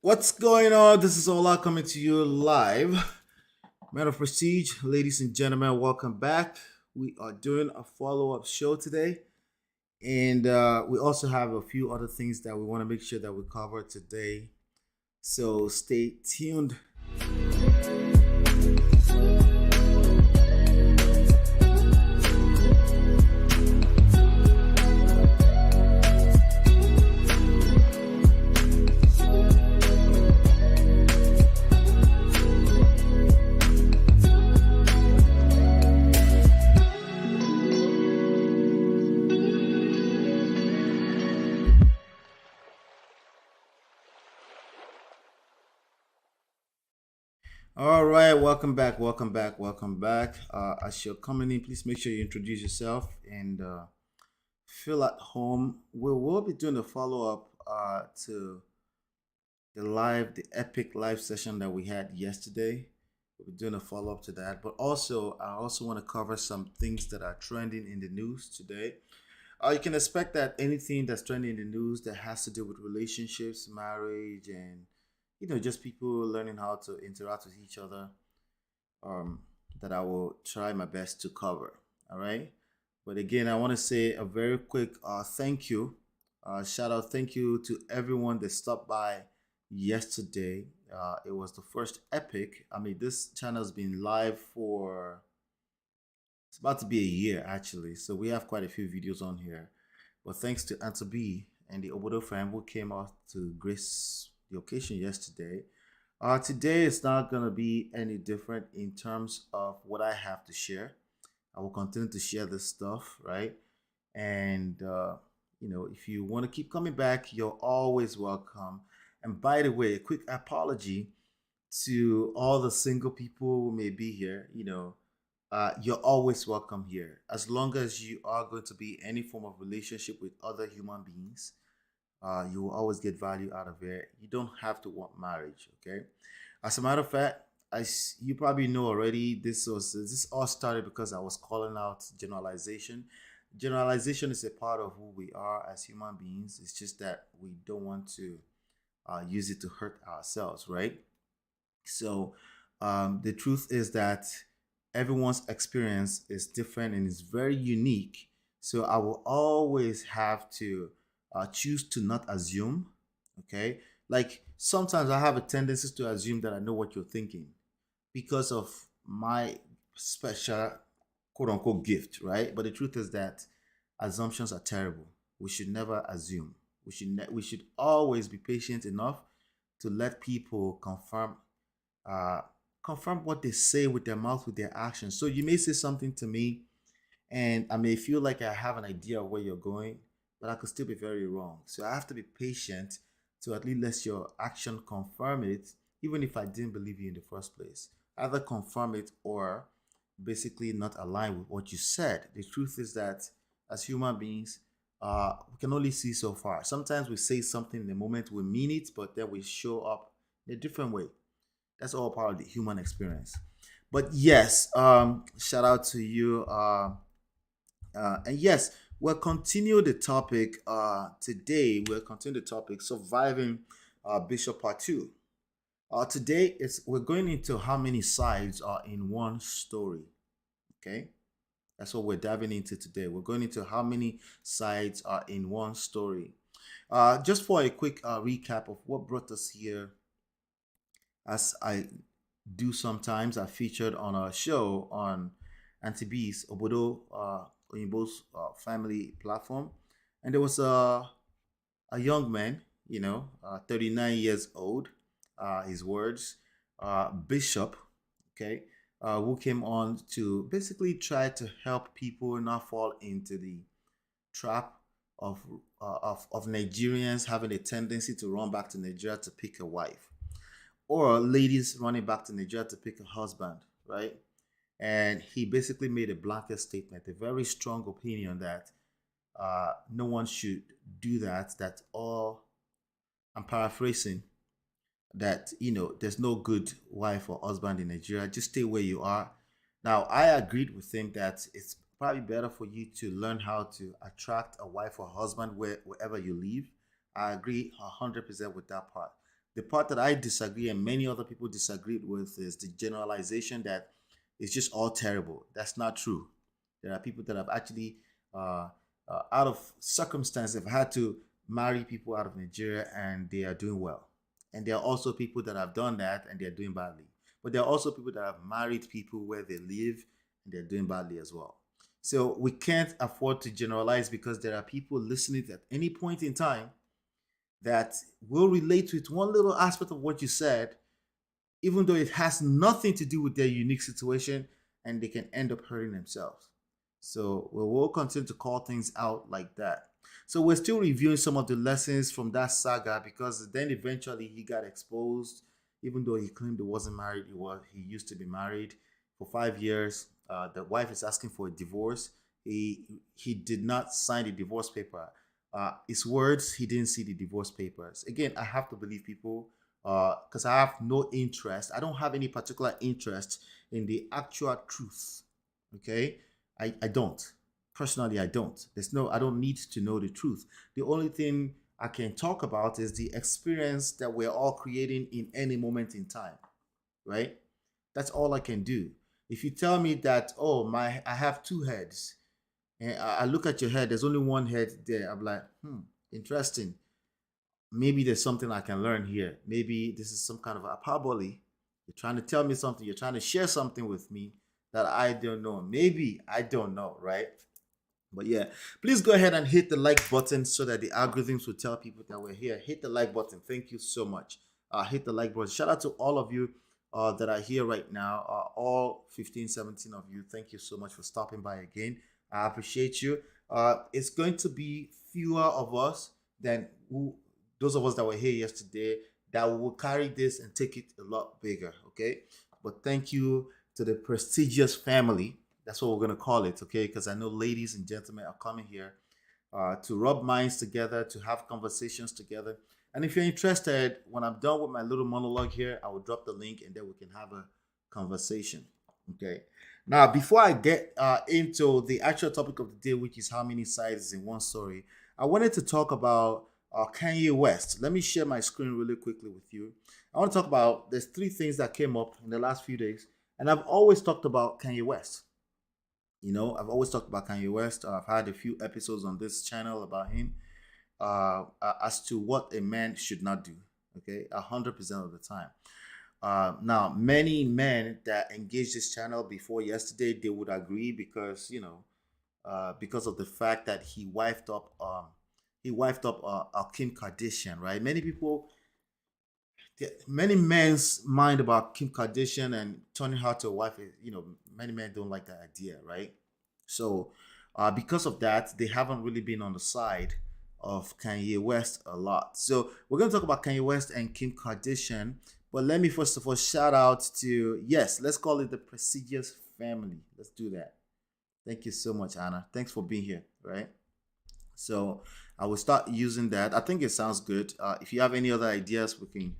What's going on? This is Ola coming to you live. Man of Prestige, ladies and gentlemen, welcome back. We are doing a follow up show today, and we also have a few other things that we want to make sure that we cover today. So stay tuned. All right, welcome back, welcome back, welcome back. As you're coming in, please make sure you introduce yourself and feel at home. We will be doing a follow up to the epic live session that we had yesterday. We're doing a follow up to that, but also I also want to cover some things that are trending in the news today. You can expect that anything that's trending in the news that has to do with relationships, marriage, and just people learning how to interact with each other. Um, that I will try my best to cover. All right. But again, I want to say a very quick thank you, shout out, thank you to everyone that stopped by yesterday. It was the first epic. I mean, this channel's been live for it's about to be a year actually, so we have quite a few videos on here. But thanks to Anta B and the Obodo fam who came out to grace the occasion yesterday. Today is not gonna be any different in terms of what I have to share. I will continue to share this stuff, right? And if you want to keep coming back, you're always welcome. And by the way, a quick apology to all the single people who may be here. You're always welcome here as long as you are going to be any form of relationship with other human beings. You will always get value out of it. You don't have to want marriage, okay? As a matter of fact, you probably know already. This all started because I was calling out generalization. Generalization is a part of who we are as human beings. It's just that we don't want to use it to hurt ourselves, right? So the truth is that everyone's experience is different and is very unique. So I will always have to choose to not assume. Okay. Like sometimes I have a tendency to assume that I know what you're thinking because of my special quote unquote gift, right? But the truth is that assumptions are terrible. We should never assume. We should always be patient enough to let people uh, confirm what they say with their mouth, with their actions. So you may say something to me, and I may feel like I have an idea of where you're going, but I could still be very wrong. So I have to be patient to at least let your action confirm it, even if I didn't believe you in the first place. Either confirm it or basically not align with what you said. The truth is that as human beings, we can only see so far. Sometimes we say something in the moment, we mean it, but then we show up in a different way. That's all part of the human experience. But yes, shout out to you. And yes, we'll continue the topic today. We'll continue the topic surviving Bishop Part 2. Today we're going into how many sides are in one story. Okay, that's what we're diving into today. We're going into how many sides are in one story. Just for a quick recap of what brought us here, as I do sometimes, I featured on a show on Auntie B's Obodo Oyinbo's family platform, and there was a young man, 39 years old, his words, Bishop, okay, who came on to basically try to help people not fall into the trap of of Nigerians having a tendency to run back to Nigeria to pick a wife, or ladies running back to Nigeria to pick a husband, right? And he basically made a blanket statement, a very strong opinion that no one should do that. That all, I'm paraphrasing, that there's no good wife or husband in Nigeria. Just stay where you are. Now, I agreed with him that it's probably better for you to learn how to attract a wife or husband wherever you live. I agree 100% with that part. The part that I disagree and many other people disagreed with is the generalization that it's just all terrible. That's not true. There are people that have actually, uh, out of circumstance, have had to marry people out of Nigeria and they are doing well. And there are also people that have done that and they're doing badly. But there are also people that have married people where they live and they're doing badly as well. So we can't afford to generalize because there are people listening at any point in time that will relate with one little aspect of what you said, even though it has nothing to do with their unique situation, and they can end up hurting themselves. So we will continue to call things out like that. So we're still reviewing some of the lessons from that saga because then eventually he got exposed, even though he claimed he wasn't married. He used to be married for 5 years. The wife is asking for a divorce. He did not sign the divorce paper. His words, he didn't see the divorce papers. Again, I have to believe people because I have no interest. I don't have any particular interest in the actual truth. Okay, I don't. Personally, I don't. I don't need to know the truth. The only thing I can talk about is the experience that we're all creating in any moment in time, right? That's all I can do. If you tell me that, oh, I have two heads, and I look at your head, there's only one head there, I'm like, interesting. Maybe there's something I can learn here. Maybe this is some kind of hyperbole. You're trying to tell me something, you're trying to share something with me that I don't know. Maybe I don't know, right? But yeah, please go ahead and hit the like button so that the algorithms will tell people that we're here. Hit the like button. Thank you so much. Hit the like button. Shout out to all of you that are here right now. All 15, 17 of you. Thank you so much for stopping by again. I appreciate you. It's going to be fewer of us than those of us that were here yesterday that will carry this and take it a lot bigger. Okay. But thank you to the prestigious family. That's what we're going to call it, okay? Because I know ladies and gentlemen are coming here to rub minds together, to have conversations together. And if you're interested, when I'm done with my little monologue here, I will drop the link and then we can have a conversation, okay? Now, before I get into the actual topic of the day, which is how many sides in one story, I wanted to talk about Kanye West. Let me share my screen really quickly with you. I want to talk about there's three things that came up in the last few days, and I've always talked about Kanye West. I've always talked about Kanye West. I've had a few episodes on this channel about him as to what a man should not do. Okay, 100% of the time. Now, many men that engaged this channel before yesterday, they would agree because because of the fact that he wifed up Kim Kardashian, right? Many men's mind about Kim Kardashian and turning her to a wife, many men don't like that idea, right? So, because of that, they haven't really been on the side of Kanye West a lot. So, we're going to talk about Kanye West and Kim Kardashian. But let me first of all shout out to, yes, let's call it the prestigious family. Let's do that. Thank you so much, Anna. Thanks for being here, right? So I will start using that. I think it sounds good. If you have any other ideas, we can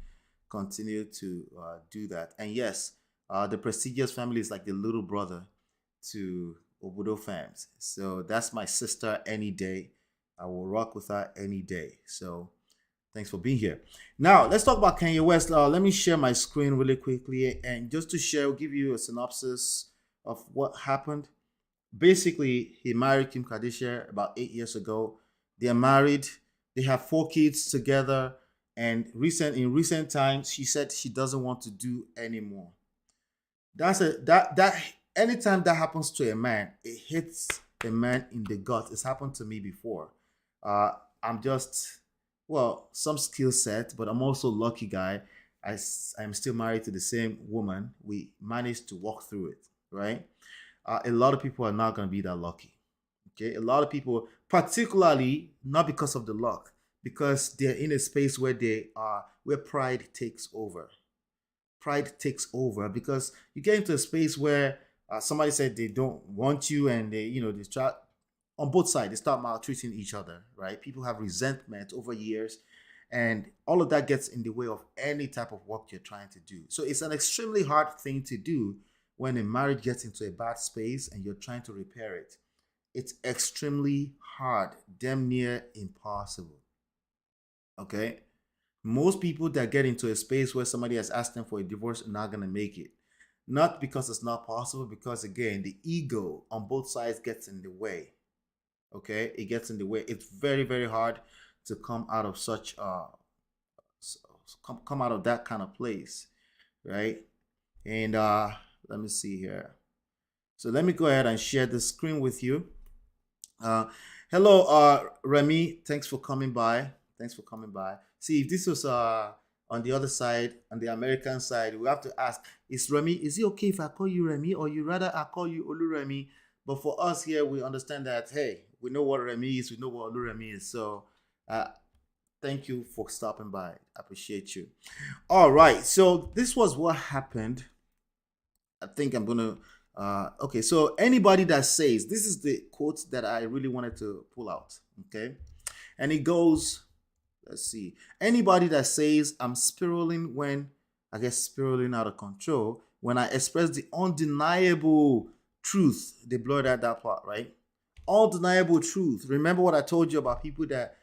continue to do that. And yes, the prestigious family is like the little brother to Obodo fams. So that's my sister any day. I will rock with her any day. So thanks for being here. Now let's talk about Kanye West. Let me share my screen really quickly, and just to share, I'll give you a synopsis of what happened. Basically, he married Kim Kardashian about 8 years ago. They are married. They have 4 kids together. And in recent times, she said she doesn't want to do anymore. That anytime that happens to a man, it hits a man in the gut. It's happened to me before. Uh, I'm just some skill set, but I'm also lucky guy. I'm still married to the same woman. We managed to walk through it, right? A lot of people are not going to be that lucky. Okay, a lot of people, particularly not because of the luck, because they're in a space where pride takes over. Pride takes over because you get into a space where somebody said they don't want you, and they try on both sides. They start maltreating each other, right? People have resentment over years, and all of that gets in the way of any type of work you're trying to do. So it's an extremely hard thing to do when a marriage gets into a bad space and you're trying to repair it. It's extremely hard, damn near impossible. Okay. Most people that get into a space where somebody has asked them for a divorce are not gonna make it. Not because it's not possible, because again, the ego on both sides gets in the way. Okay, it gets in the way. It's very, very hard to come out of such come out of that kind of place, right? And let me see here. So let me go ahead and share the screen with you. Uh, hello, Remy. Thanks for coming by. Thanks for coming by. See, if this was on the other side, on the American side, we have to ask: Is Remy? Is it okay if I call you Remy, or you rather I call you Olu Remy? But for us here, we understand that hey, we know what Remy is, we know what Olu Remy is. So, uh, thank you for stopping by. I appreciate you. All right. So this was what happened. I think I'm gonna. Okay, so anybody that says this is the quote that I really wanted to pull out. Okay, and it goes. Let's see. Anybody that says I'm spiraling when I get spiraling out of control when I express the undeniable truth. They blurred out that part, right? Undeniable truth. Remember what I told you about people that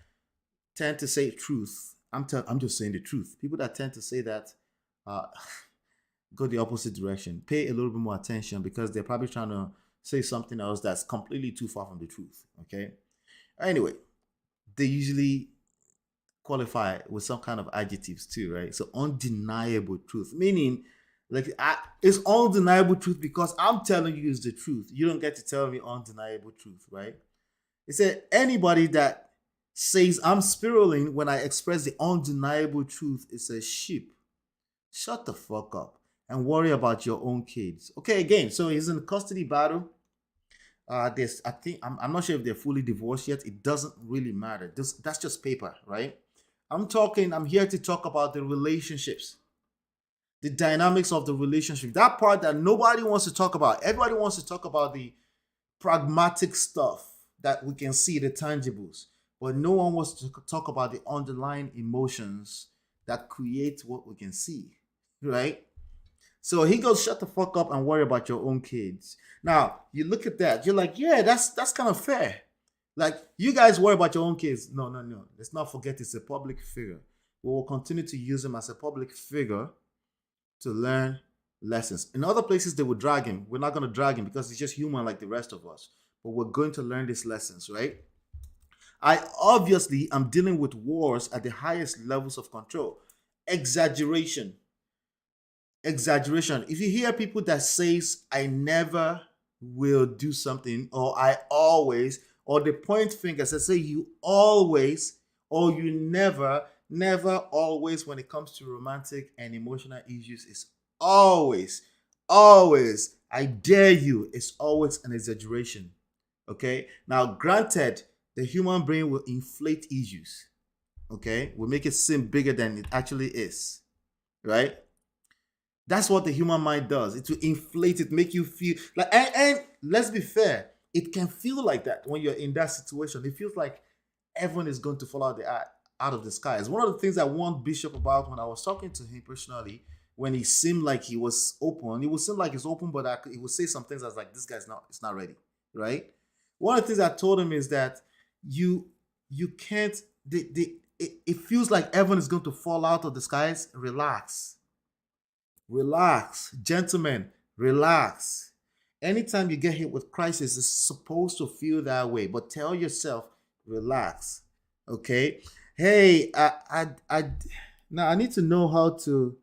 tend to say truth. I'm just saying the truth. People that tend to say that uh, go the opposite direction. Pay a little bit more attention because they're probably trying to say something else that's completely too far from the truth. Okay. Anyway, they usually qualify with some kind of adjectives too, right? So undeniable truth, meaning it's undeniable truth because I'm telling you is the truth. You don't get to tell me undeniable truth, right? It said anybody that says I'm spiraling when I express the undeniable truth is a sheep. Shut the fuck up and worry about your own kids. Okay, again, so he's in a custody battle. This I think I'm not sure if they're fully divorced yet. It doesn't really matter. That's just paper, right? I'm here to talk about the relationships, the dynamics of the relationship. That part that nobody wants to talk about. Everybody wants to talk about the pragmatic stuff that we can see, the tangibles. But no one wants to talk about the underlying emotions that create what we can see, right? So he goes, shut the fuck up and worry about your own kids. Now, you look at that, you're like, yeah, that's kind of fair. Like, you guys worry about your own kids. No, no, no. Let's not forget it's a public figure. We will continue to use him as a public figure to learn lessons. In other places, they will drag him. We're not going to drag him because he's just human like the rest of us. But we're going to learn these lessons, right? I obviously am dealing with wars at the highest levels of control. Exaggeration. Exaggeration. If you hear people that says I never will do something or I always or they point fingers and say you always or you never always when it comes to romantic and emotional issues is always I dare you, it's always an exaggeration. Okay, now granted the human brain will inflate issues. Okay, will make it seem bigger than it actually is, right? That's what the human mind does. It will inflate it, make you feel like, and let's be fair, it can feel like that when you're in that situation. It feels like everyone is going to fall out of the sky. It's one of the things I warned Bishop about when I was talking to him personally. When he seemed like he was open, it would seem like he's open, but he would say some things. I was like, this guy's not, it's not ready, right? One of the things I told him is that you can't. It feels like everyone is going to fall out of the skies. Relax. Relax, gentlemen, relax. Anytime you get hit with crisis, it's supposed to feel that way, but tell yourself, relax. Okay. Hey, now I need to know how to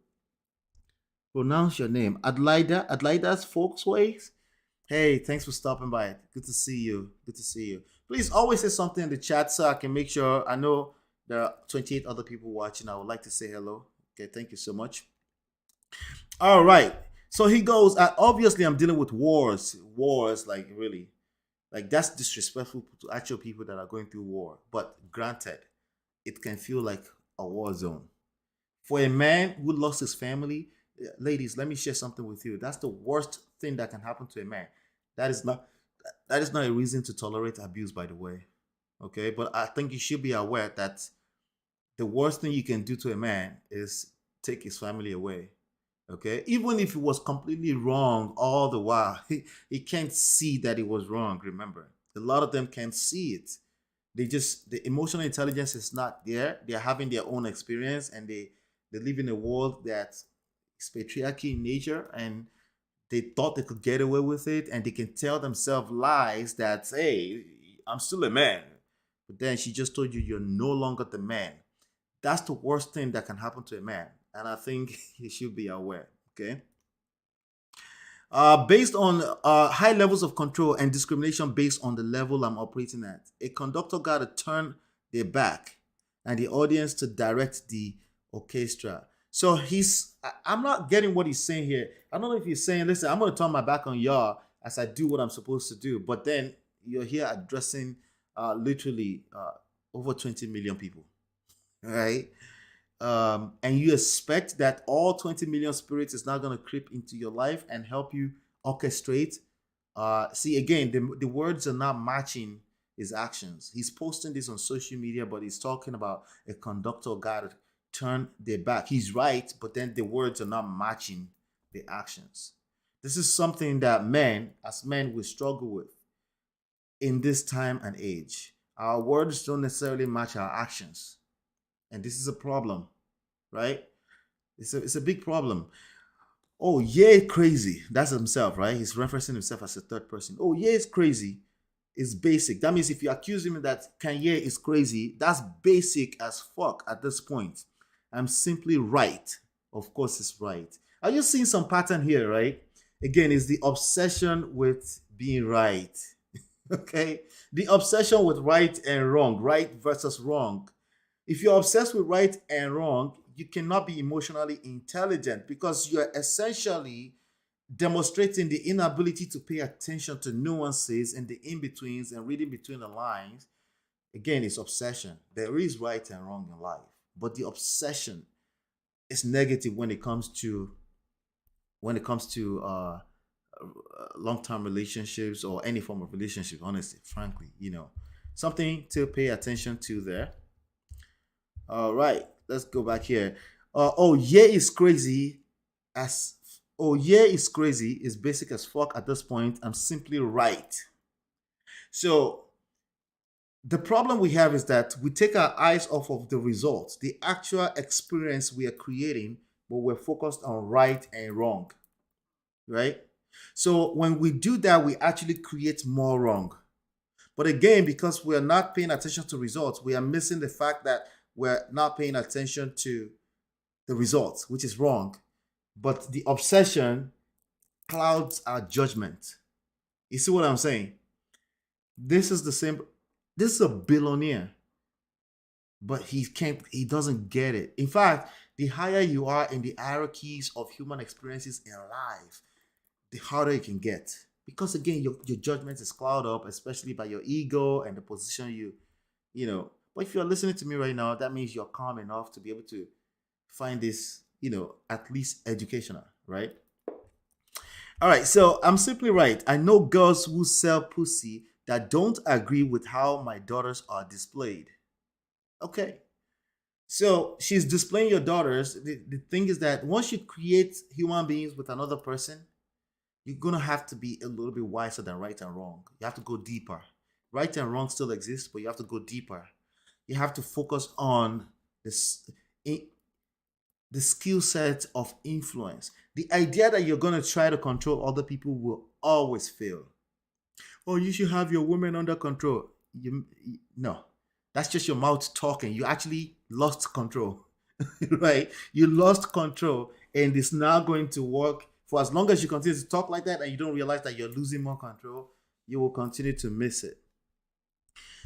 pronounce your name. Adlaida's Folksways. Hey, thanks for stopping by. Good to see you. Good to see you. Please always say something in the chat so I can make sure. I know there are 28 other people watching. I would like to say hello. Okay, thank you so much. All right. So he goes, obviously, I'm dealing with wars. Wars, like really. Like that's disrespectful to actual people that are going through war. But granted, it can feel like a war zone. For a man who lost his family, ladies, let me share something with you. That's the worst thing that can happen to a man. That is not a reason to tolerate abuse, by the way. Okay, but I think you should be aware that the worst thing you can do to a man is take his family away. Okay, even if it was completely wrong all the while, he can't see that it was wrong. Remember, a lot of them can't see it. The emotional intelligence is not there. They're having their own experience, and they live in a world that is patriarchy in nature, and they thought they could get away with it, and they can tell themselves lies that, hey, I'm still a man. But then she just told you you're no longer the man. That's the worst thing that can happen to a man. And I think he should be aware. Okay. Based on high levels of control and discrimination based on the level I'm operating at, a conductor got to turn their back and the audience to direct the orchestra. So I'm not getting what he's saying here. I don't know if he's saying, listen, I'm going to turn my back on y'all as I do what I'm supposed to do. But then you're here addressing literally over 20 million people, right? And you expect that all 20 million spirits is not going to creep into your life and help you orchestrate. See, again, the words are not matching his actions. He's posting this on social media, but he's talking about a conductor guy to turn their back. He's right, but then the words are not matching the actions. This is something that men, as men, will struggle with in this time and age. Our words don't necessarily match our actions. And this is a problem, right? It's a big problem. Oh, yeah, crazy. That's himself, right? He's referencing himself as a third person. Oh, yeah, it's crazy. It's basic. That means if you accuse him that Kanye is crazy, that's basic as fuck at this point. I'm simply right. Of course, it's right. Are you seeing some pattern here, right? Again, it's the obsession with being right. Okay? The obsession with right and wrong, right versus wrong. If you're obsessed with right and wrong, you cannot be emotionally intelligent because you're essentially demonstrating the inability to pay attention to nuances and the in-betweens and reading between the lines. Again, it's obsession. There is right and wrong in life, but the obsession is negative when it comes to long-term relationships or any form of relationship. Honestly, frankly, something to pay attention to there. All right, let's go back here. Oh yeah, it's crazy. As oh yeah, it's crazy. It's basic as fuck at this point. I'm simply right. So the problem we have is that we take our eyes off of the results, the actual experience we are creating, but we're focused on right and wrong, right? So when we do that, we actually create more wrong. But again, because we're not paying attention to results, we are missing the fact that we're not paying attention to the results, which is wrong. But the obsession clouds our judgment. You see what I'm saying? This is the same. This is a billionaire, but he doesn't get it. In fact, the higher you are in the hierarchies of human experiences in life, the harder it can get. Because again, your judgment is clouded up, especially by your ego and the position But if you're listening to me right now, that means you're calm enough to be able to find this, at least educational, right? All right, so I'm simply right. I know girls who sell pussy that don't agree with how my daughters are displayed. Okay. So she's displaying your daughters. The thing is that once you create human beings with another person, you're gonna have to be a little bit wiser than right and wrong. You have to go deeper. Right and wrong still exists, but you have to go deeper. You have to focus on this the skill set of influence. The idea that you're gonna try to control other people will always fail. Oh, you should have your women under control. No, that's just your mouth talking. You actually lost control, right? You lost control, and it's now going to work for as long as you continue to talk like that and you don't realize that you're losing more control. You will continue to miss it.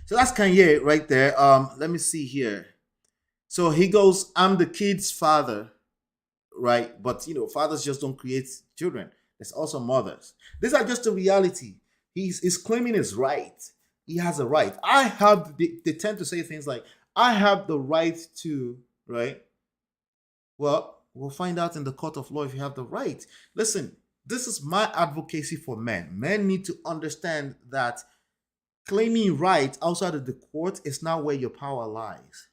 So that's Kanye right there. Let me see here. So he goes, "I'm the kid's father," right? But fathers just don't create children. There's also mothers. These are just the reality. He's claiming his right. He has a right. They tend to say things like, "I have the right to," right? Well, we'll find out in the court of law if you have the right. Listen, this is my advocacy for men. Men need to understand that claiming right outside of the court is not where your power lies.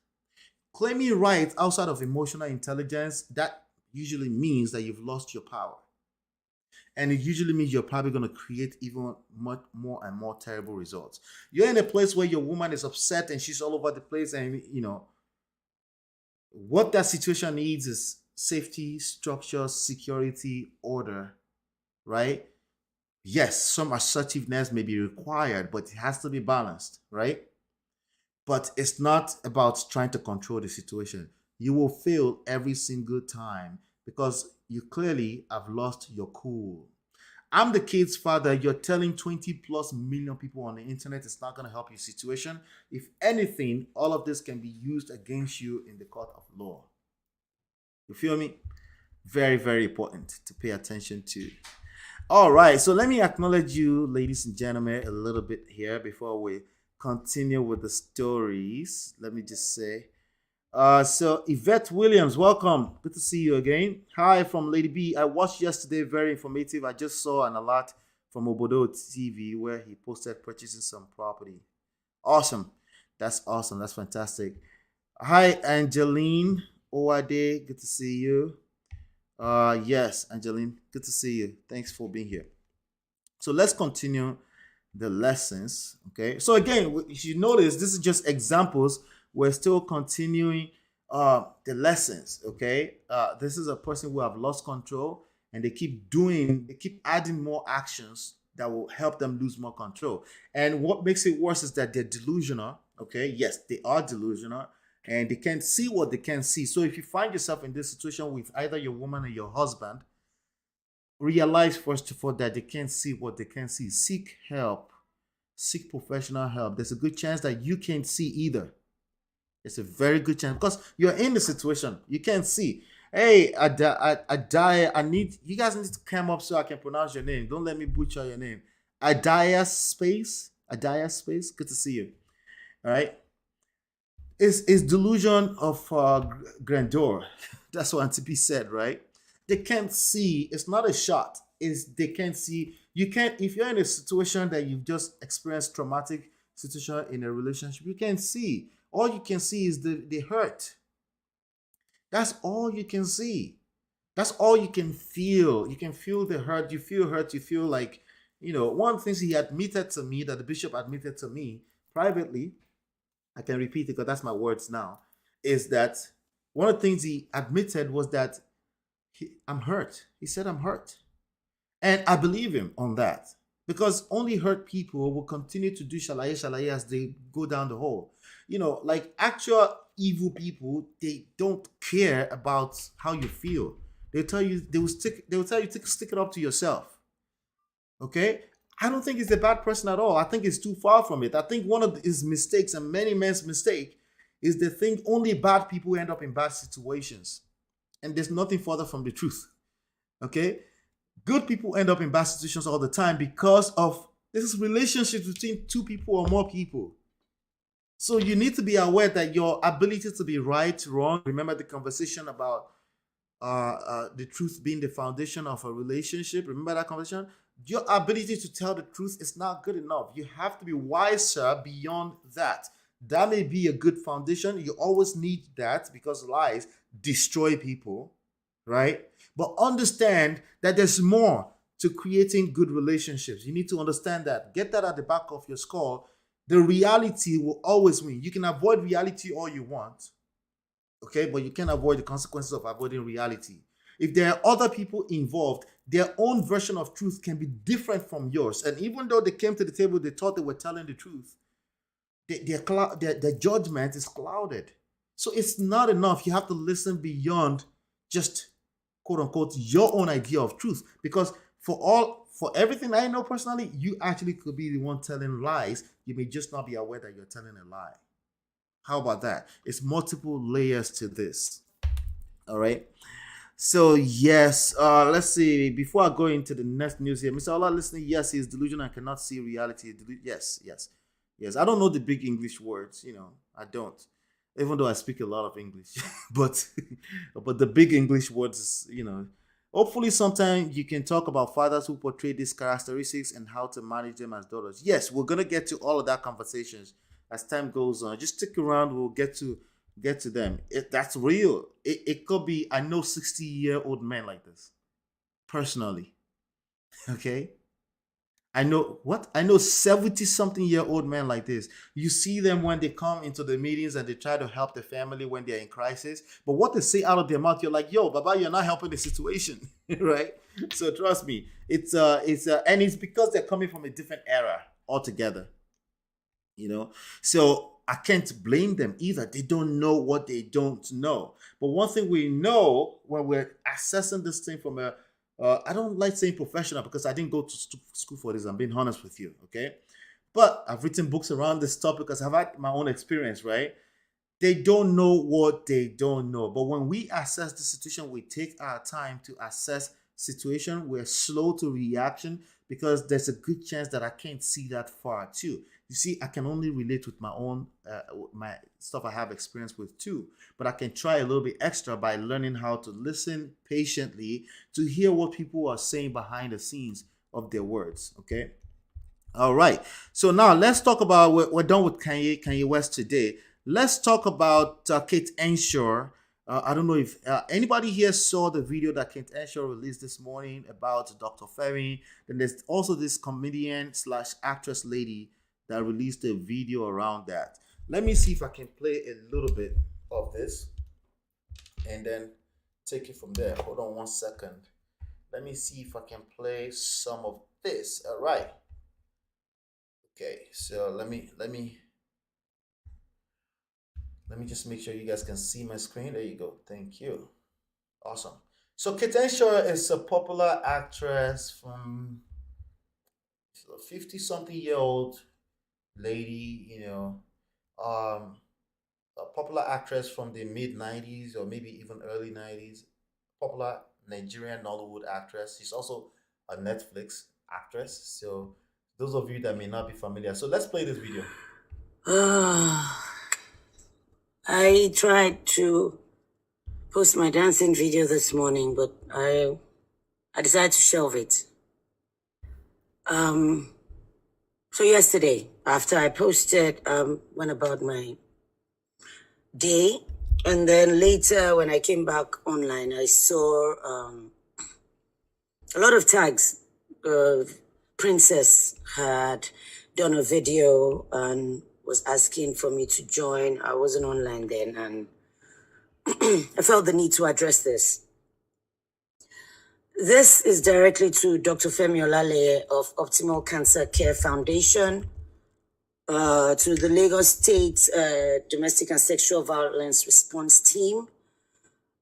Claiming right outside of emotional intelligence, that usually means that you've lost your power. And it usually means you're probably going to create even much more and more terrible results. You're in a place where your woman is upset and she's all over the place, and what that situation needs is safety, structure, security, order, right? Yes, some assertiveness may be required, but it has to be balanced, right? But it's not about trying to control the situation. You will fail every single time because you clearly have lost your cool. I'm the kid's father. You're telling 20 plus million people on the internet it's not going to help your situation. If anything, all of this can be used against you in the court of law. You feel me? Very, very important to pay attention to. All right, so let me acknowledge you, ladies and gentlemen, a little bit here before we continue with the stories. Let me just say, so Yvette Williams, welcome. Good to see you again. Hi from Lady B. I watched yesterday, very informative. I just saw an alert from Obodo TV where he posted purchasing some property. Awesome. That's awesome. That's fantastic. Hi, Angeline Oade. Good to see you. Yes, Angeline, good to see you. Thanks for being here. So let's continue the lessons. Okay. So again, if you notice, this is just examples. We're still continuing the lessons. Okay. This is a person who have lost control and they keep adding more actions that will help them lose more control. And what makes it worse is that they're delusional. Okay. Yes, they are delusional and they can't see what they can't see. So if you find yourself in this situation with either your woman or your husband, realize first of all that they can't see what they can't see. Seek help, seek professional help. There's a good chance that you can't see either. It's a very good chance because you're in the situation. You can't see. Hey, I need you guys need to come up so I can pronounce your name. Don't let me butcher your name. Adaya space. Good to see you. All right. Is delusion of grandeur. That's what Antipi said, right? They can't see. It's not a shot. Is they can't see. You can't if you're in a situation that you've just experienced traumatic situation in a relationship. You can't see. All you can see is the hurt. That's all you can see. That's all you can feel. You can feel the hurt. You feel hurt. You feel like one thing he admitted to me that the bishop admitted to me privately. I can repeat it because that's my words now, is that one of the things he admitted was that I'm hurt. He said, I'm hurt. And I believe him on that because only hurt people will continue to do shalaye shalaye as they go down the hole. Like actual evil people, they don't care about how you feel. They will tell you to stick it up to yourself. Okay? I don't think he's a bad person at all. I think it's too far from it. I think one of his mistakes and many men's mistake is they think only bad people end up in bad situations. And there's nothing further from the truth. Okay? Good people end up in bad situations all the time because of this is relationships between two people or more people. So you need to be aware that your ability to be right, wrong, remember the conversation about the truth being the foundation of a relationship. Remember that conversation? Your ability to tell the truth is not good enough. You have to be wiser beyond that. That may be a good foundation. You always need that because lies destroy people, right? But understand that there's more to creating good relationships. You need to understand that. Get that at the back of your skull. The reality will always win. You can avoid reality all you want, okay? But you can't avoid the consequences of avoiding reality. If there are other people involved, their own version of truth can be different from yours. And even though they came to the table, they thought they were telling the truth, their judgment is clouded. So it's not enough. You have to listen beyond just quote unquote your own idea of truth. Because for everything I know personally, you actually could be the one telling lies. You may just not be aware that you're telling a lie. How about that? It's multiple layers to this. All right. So yes, let's see. Before I go into the next news here, Mr. Ola listening, yes, he's delusional and cannot see reality. Yes. I don't know the big English words, I don't. Even though I speak a lot of English, but but the big English words, hopefully sometime you can talk about fathers who portray these characteristics and how to manage them as daughters. Yes, we're gonna get to all of that conversations as time goes on. Just stick around. We'll get to them. That's real. It could be. I know 60-year-old men like this personally. Okay. I know 70 something year old men like this. You see them when they come into the meetings and they try to help the family when they're in crisis. But what they say out of their mouth, you're like, yo, Baba, you're not helping the situation. Right? So trust me, and it's because they're coming from a different era altogether. you know so I can't blame them either. They don't know what they don't know. But one thing we know when we're assessing this thing from a I don't like saying professional because I didn't go to school for this. I'm being honest with you. Okay, but I've written books around this topic because I've had my own experience, right? They don't know what they don't know. But when we assess the situation, we take our time to assess situation. We're slow to reaction because there's a good chance that I can't see that far too. You see, I can only relate with my own my stuff I have experience with too. But I can try a little bit extra by learning how to listen patiently to hear what people are saying behind the scenes of their words. Okay. All right. So now let's talk about we're done with Kanye West today. Let's talk about Kate Henshaw. I don't know if anybody here saw the video that Kate Henshaw released this morning about Dr. Ferry. Then there's also this comedian slash actress lady that released a video around that. Let me see if I can play a little bit of this and then take it from there. Hold on one second. Let me see if I can play some of this. All right. Okay, so let me just make sure you guys can see my screen. There you go. Thank you. Awesome. So Kate Shaw is a popular actress from 50 something year old lady, a popular actress from the mid 90s or maybe even early 90s, popular Nigerian Nollywood actress. She's also a Netflix actress. So those of you that may not be familiar. So let's play this video. I tried to post my dancing video this morning, but I decided to shelve it. So yesterday, after I posted, went about my day, and then later when I came back online, I saw a lot of tags. Princess had done a video and was asking for me to join. I wasn't online then, and I felt the need to address this. This is directly to Dr. Femi Olale of Optimal Cancer Care Foundation, to the Lagos State Domestic and Sexual Violence Response Team,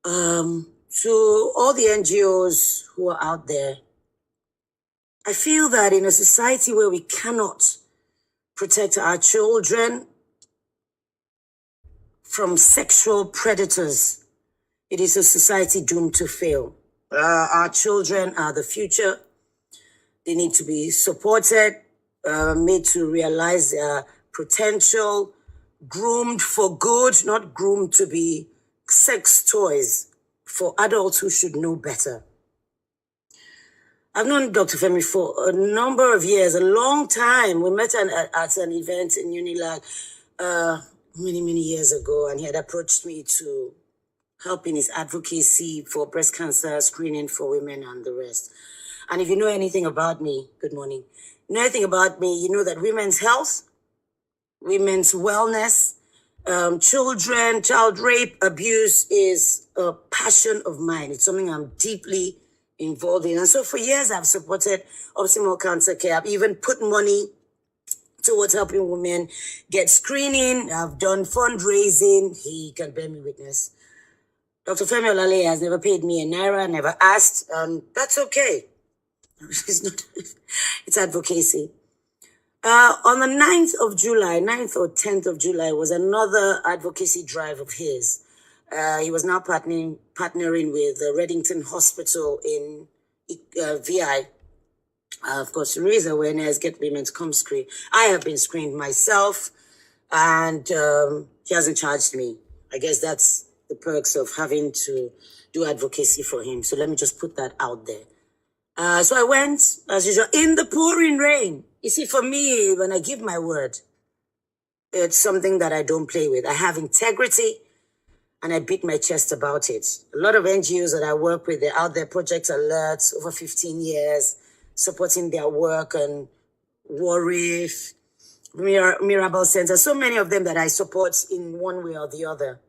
to all the NGOs who are out there. I feel that in a society where we cannot protect our children from sexual predators, it is a society doomed to fail. Our children are the future. They need to be supported, made to realize their potential, groomed for good, not groomed to be sex toys for adults who should know better. I've known Dr. Femi for a number of years, a long time. We met at an event in Unilag many, many years ago, and he had approached me to help in his advocacy for breast cancer screening for women and the rest. And if you know anything about me, good morning, you know anything about me, you know that women's health, women's wellness, children, child rape, abuse is a passion of mine. It's something I'm deeply involved in. And so for years, I've supported Optimal Cancer Care. I've even put money towards helping women get screening. I've done fundraising. He can bear me witness. Dr. Femi Olale has never paid me a naira, never asked, and that's okay. It's not, it's advocacy. On the 9th of July, 9th or 10th of July, was another advocacy drive of his. He was now partnering with the Reddington Hospital in VI. Of course, to raise awareness, get women to come screen. I have been screened myself, and he hasn't charged me. I guess that's the perks of having to do advocacy for him. So let me just put that out there. So I went, as usual, in the pouring rain. You see, for me, when I give my word, it's something that I don't play with. I have integrity, and I beat my chest about it. A lot of NGOs that I work with, they're out there, Project Alert, over 15 years, supporting their work, and Warif, Mirabel Center, so many of them that I support in one way or the other.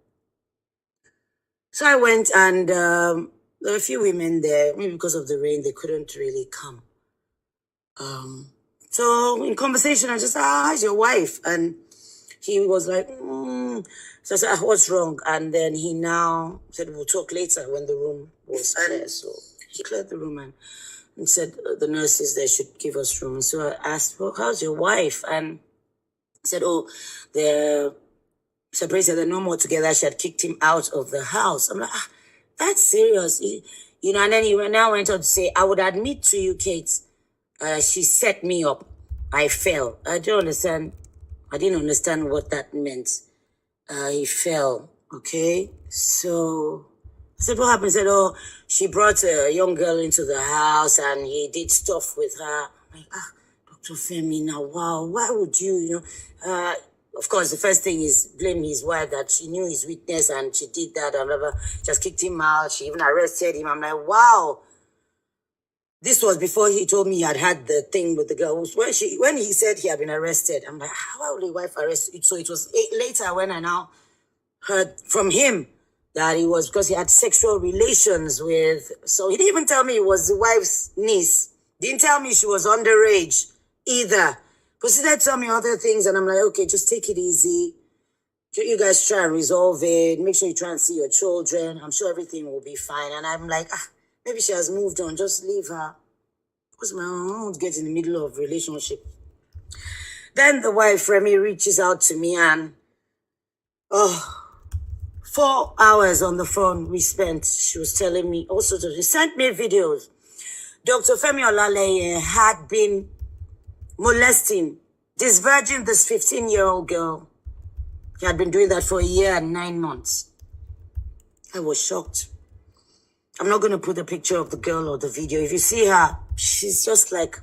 So I went, and there were a few women there. Maybe because of the rain, they couldn't really come. So in conversation, I just said, how's your wife? And he was like, So I said, what's wrong? And then he now said, we'll talk later, when the room was clear. So he cleared the room and said, the nurses there should give us room. And so I asked, well, how's your wife? And he said, they're separated, they're no more together. She had kicked him out of the house. I'm like, that's serious. And then he went on to say, I would admit to you, Kate, she set me up. I fell. I didn't understand what that meant. He fell. Okay. So I said, what happened? He said, she brought a young girl into the house and he did stuff with her. I'm like, Dr. Femi, now, wow, why would you, of course, the first thing is blame his wife that she knew his weakness and she did that and blah, blah, just kicked him out. She even arrested him. I'm like, wow. This was before he told me he had the thing with the girl. When he said he had been arrested, I'm like, how would a wife arrest you? So it was later when I now heard from him that it was because he had sexual relations with, so he didn't even tell me it was the wife's niece. Didn't tell me she was underage either. Proceeded to tell me other things, and I'm like, okay, just take it easy. You guys try and resolve it. Make sure you try and see your children. I'm sure everything will be fine. And I'm like, maybe she has moved on. Just leave her. Because my own get in the middle of relationship. Then the wife, Remy, reaches out to me and 4 hours on the phone we spent. She was telling me all sorts of, she sent me videos. Dr. Femi Olaleye had been molesting, disvirgin this 15-year-old girl. He had been doing that for 1 year and 9 months. I was shocked. I'm not going to put a picture of the girl or the video. If you see her, she's just like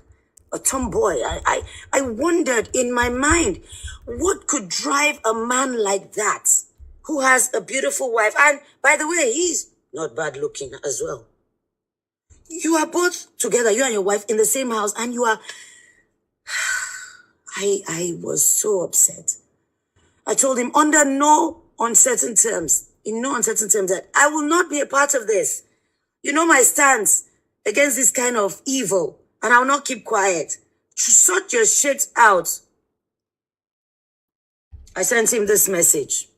a tomboy. I wondered in my mind, what could drive a man like that, who has a beautiful wife? And by the way, he's not bad looking as well. You are both together, you and your wife, in the same house, and you are... I was so upset. I told him under no uncertain terms, that I will not be a part of this. You know my stance against this kind of evil, and I will not keep quiet. Sort your shit out. I sent him this message.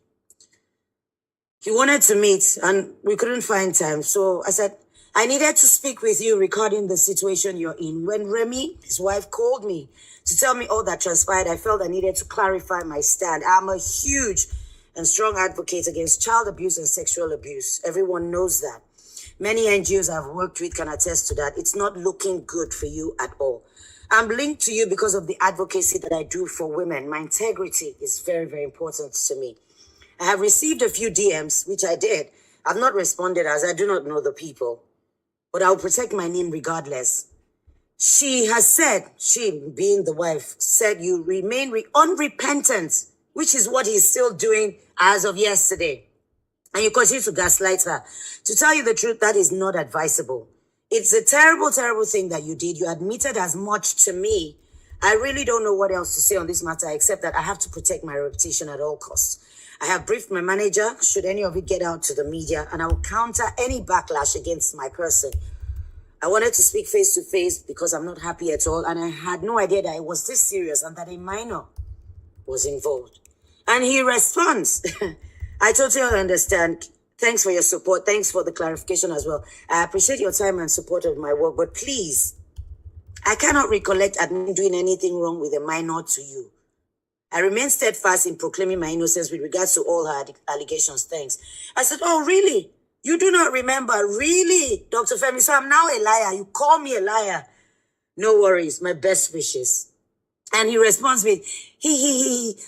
He wanted to meet, and we couldn't find time. So I said, I needed to speak with you regarding the situation you're in. When Remy, his wife, called me to tell me all that transpired, I felt I needed to clarify my stand. I'm a huge and strong advocate against child abuse and sexual abuse. Everyone knows that. Many NGOs I've worked with can attest to that. It's not looking good for you at all. I'm linked to you because of the advocacy that I do for women. My integrity is very, very important to me. I have received a few DMs, which I did. I've not responded as I do not know the people, but I'll protect my name regardless. She has said, she being the wife, said you remain unrepentant, which is what he's still doing as of yesterday. And you continue to gaslight her. To tell you the truth, that is not advisable. It's a terrible, terrible thing that you did. You admitted as much to me. I really don't know what else to say on this matter, except that I have to protect my reputation at all costs. I have briefed my manager, should any of it get out to the media, and I will counter any backlash against my person. I wanted to speak face to face because I'm not happy at all, and I had no idea that it was this serious and that a minor was involved. And he responds, I totally understand. Thanks for your support. Thanks for the clarification as well. I appreciate your time and support of my work, but please, I cannot recollect admitting doing anything wrong with a minor to you. I remain steadfast in proclaiming my innocence with regards to all her allegations. Thanks. I said, oh, really? You do not remember? Really, Dr. Femi? So I'm now a liar. You call me a liar. No worries. My best wishes. And he responds with,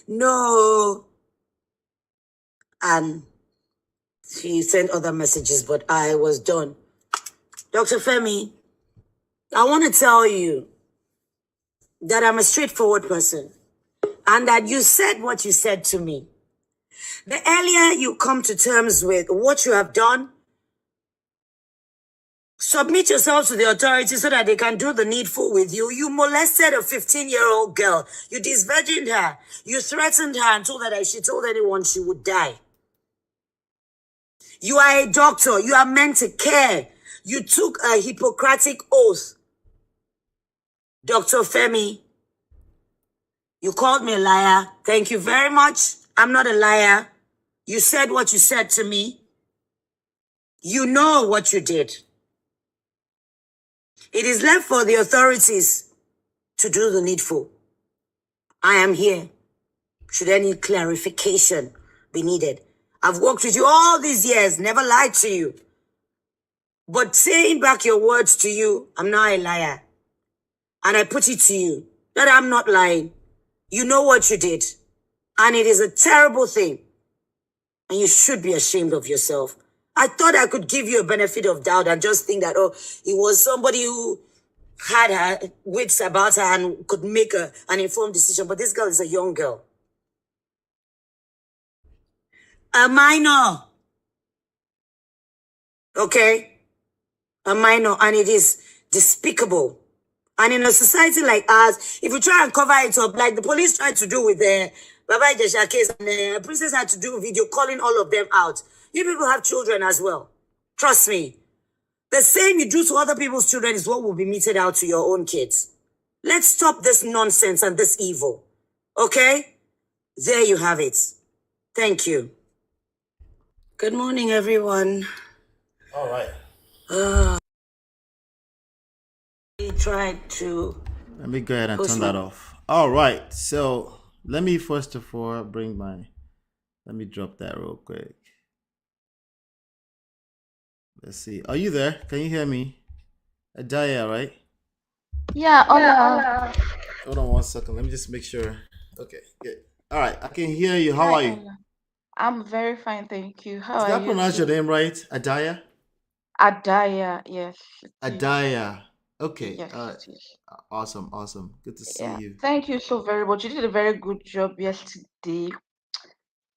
no. And he sent other messages, but I was done. Dr. Femi, I want to tell you that I'm a straightforward person and that you said what you said to me. The earlier you come to terms with what you have done, Submit yourself to the authorities so that they can do the needful with you. You molested a 15-year-old girl. You disvirgined her. You threatened her and told her that if she told anyone, she would die. You are a doctor. You are meant to care. You took a Hippocratic oath. Dr. Femi, you called me a liar. Thank you very much. I'm not a liar. You said what you said to me. You know what you did. It is left for the authorities to do the needful. I am here. Should any clarification be needed? I've worked with you all these years, never lied to you. But saying back your words to you, I'm not a liar. And I put it to you that I'm not lying. You know what you did. And it is a terrible thing. And you should be ashamed of yourself. I thought I could give you a benefit of doubt and just think that, oh, it was somebody who had her wits about her and could make an informed decision. But this girl is a young girl. A minor. Okay? A minor. And it is despicable. And in a society like ours, if you try and cover it up, like the police tried to do with the Baba Ijesha case, and the princess had to do video calling all of them out. You people have children as well. Trust me. The same you do to other people's children is what will be meted out to your own kids. Let's stop this nonsense and this evil. Okay? There you have it. Thank you. Good morning, everyone. All right. We tried to... Let me go ahead and turn that off. All right. So let me first of all let me drop that real quick. Let's see. Are you there? Can you hear me? Adaya, right? Yeah, hola. Hold on 1 second. Let me just make sure. Okay, good. All right, I can hear you. How are you? Hola. I'm very fine, thank you. How Did are I you pronounce your too? name right? Adaya? Adaya, yes, it is. Adaya. Okay. Yes, it is. Awesome. Awesome. Good to see Yeah, you. thank you so very much. You did a very good job yesterday.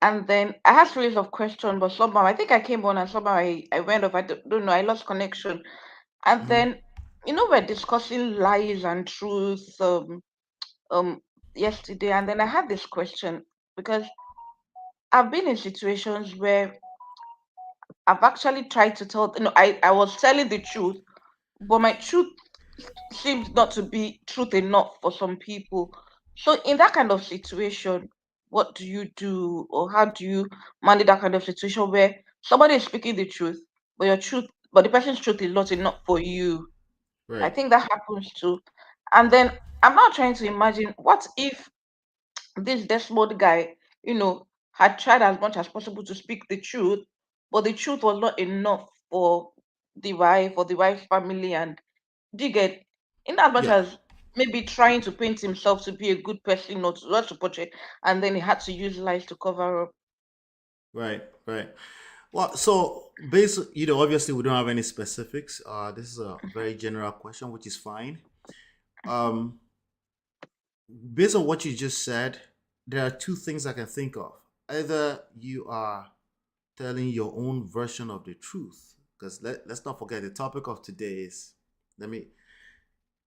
And then I had series of questions, but somehow I think I came on and somehow I went off. I don't know, I lost connection. And Mhm. then, we're discussing lies and truth um yesterday, and then I had this question because I've been in situations where I've actually tried to tell, I was telling the truth, but my truth seems not to be truth enough for some people. So, in that kind of situation, what do you do, or how do you manage that kind of situation where somebody is speaking the truth, but the person's truth is not enough for you? I Right. think that happens too. And then I'm now trying to imagine what if this Desmond guy, had tried as much as possible to speak the truth, but the truth was not enough for the wife or the wife's family. And do you get, in as much Yeah. as maybe trying to paint himself to be a good person or to not to portray, and then he had to use lies to cover up. Right. Right. Well, so basically, obviously we don't have any specifics. This is a very general question, which is fine. Um, Based on what you just said, there are two things I can think of. Either you are telling your own version of the truth, because let's not forget the topic of today is, let me,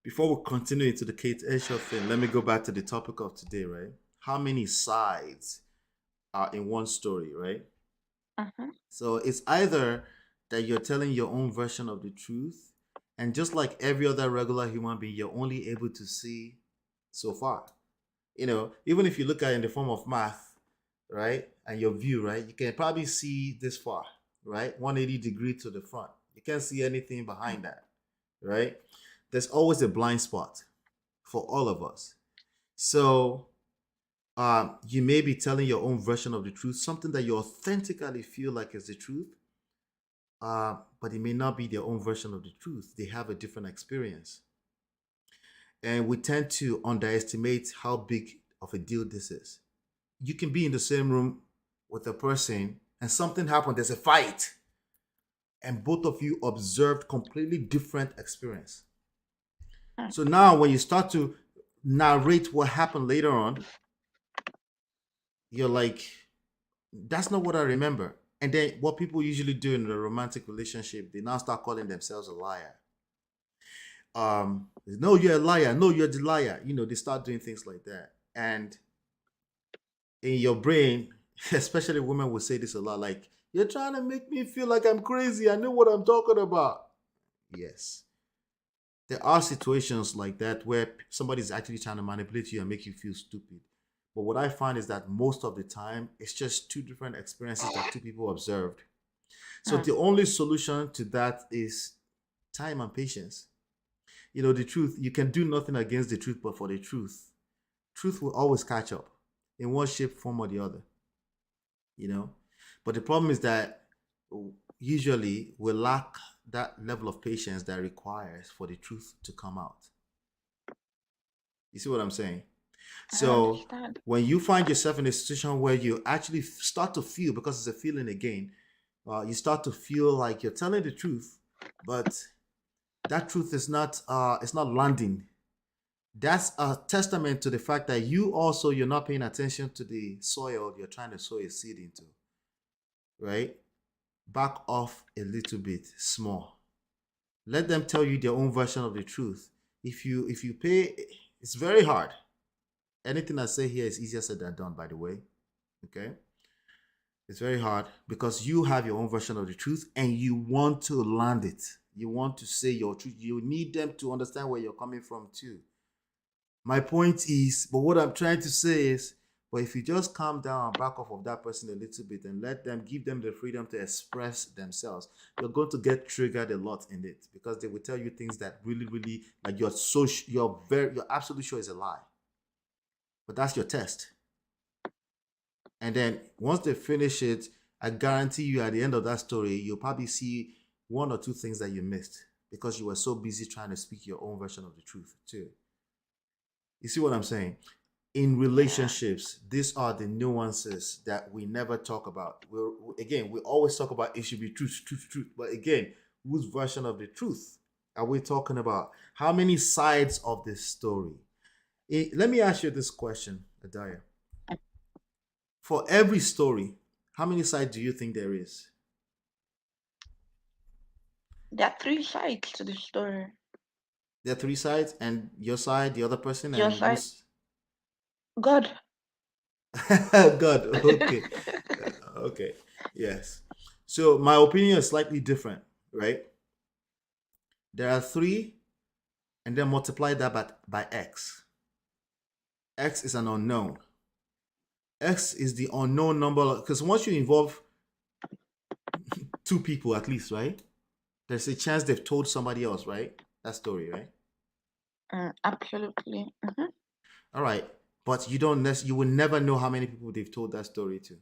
before we continue into the Kate Henshaw thing, let me go back to the topic of today, right? How many sides are in one story, right? Mhm. So it's either that you're telling your own version of the truth, and just like every other regular human being, you're only able to see so far. Even if you look at it in the form of math, right, and your view, right, you can probably see this far, right, 180-degree to the front. You can't see anything behind that, right? There's always a blind spot for all of us. So you may be telling your own version of the truth, something that you authentically feel like is the truth, but it may not be their own version of the truth. They have a different experience. And we tend to underestimate how big of a deal this is. You can be in the same room with a person and something happened, there's a fight, and both of you observed completely different experience. Mm. So now when you start to narrate what happened later on, you're like, that's not what I remember. And then what people usually do in a romantic relationship, they now start calling themselves a liar. No, you're a liar. No, you're the liar. They start doing things like that. And in your brain, especially women will say this a lot, like, you're trying to make me feel like I'm crazy. I know what I'm talking about. Yes. There are situations like that where somebody's actually trying to manipulate you and make you feel stupid. But what I find is that most of the time, it's just two different experiences that two people observed. So Hmm. the only solution to that is time and patience. The truth, you can do nothing against the truth, but for the truth will always catch up in one shape, form, or the other, you know. But the problem is that usually we lack that level of patience that requires for the truth to come out. You see what I'm saying? I So understand. when you find yourself in a situation where you actually start to feel, because it's a feeling again, you start to feel like you're telling the truth, but that truth is not it's not landing. That's a testament to the fact that you're not paying attention to the soil you're trying to sow a seed into, right? Back off a little bit, small. Let them tell you their own version of the truth. If you pay, it's very hard. Anything I say here is easier said than done, by the way. Okay? It's very hard because you have your own version of the truth and you want to land it. You want to say your truth. You need them to understand where you're coming from too. My point is, but what I'm trying to say is, but if you just calm down and back off of that person a little bit and let them give them the freedom to express themselves, you're going to get triggered a lot in it because they will tell you things that really, really like you're absolutely sure is a lie. But that's your test. And then once they finish it, I guarantee you at the end of that story, you'll probably see one or two things that you missed because you were so busy trying to speak your own version of the truth too. You see what I'm saying? In Yeah. relationships, these are the nuances that we never talk about. We always talk about it should be truth, truth, truth. But again, whose version of the truth are we talking about? How many sides of this story? Let me ask you this question, Adaya. For every story, how many sides do you think there is? There are three sides to the story. There are three sides, and your side, the other person, Your and side, who's God. God. Okay, okay, yes. So my opinion is slightly different, right? There are three, and then multiply that by x. X is an unknown. X is the unknown number because once you involve two people at least, right? There's a chance they've told somebody else, right? That story, right? Absolutely. All right, but you will never know how many people they've told that story to.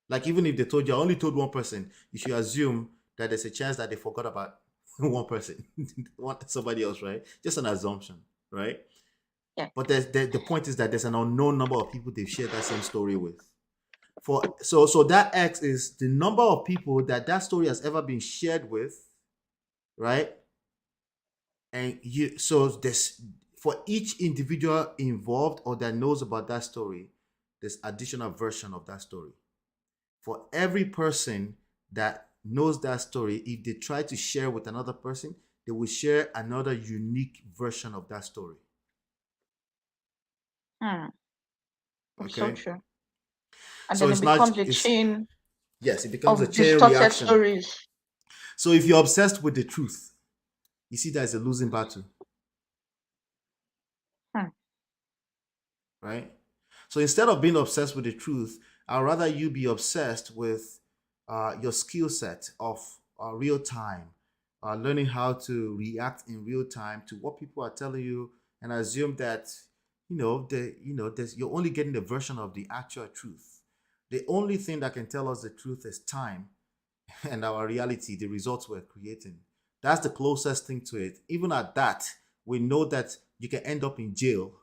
Like even if they told you I only told one person, you should assume that there's a chance that they forgot about one person, somebody else, right? Just an assumption, right? Yeah. But the point is that there's an unknown number of people they've shared that same story with. So that X is the number of people that story has ever been shared with, right? And you so there's for each individual involved or that knows about that story, there's additional version of that story. For every person that knows that story, if they try to share with another person, they will share another unique version of that story. Hmm. It's so Okay, true. And so then it it's not becomes a it's chain yes, it becomes a of chain distorted reaction. stories. So if you're obsessed with the truth, you see that as a losing battle, Hmm. right? So instead of being obsessed with the truth, I'd rather you be obsessed with your skill set of real time, learning how to react in real time to what people are telling you, and assume that you're only getting the version of the actual truth. The only thing that can tell us the truth is time and our reality, the results we're creating. That's the closest thing to it. Even at that, we know that you can end up in jail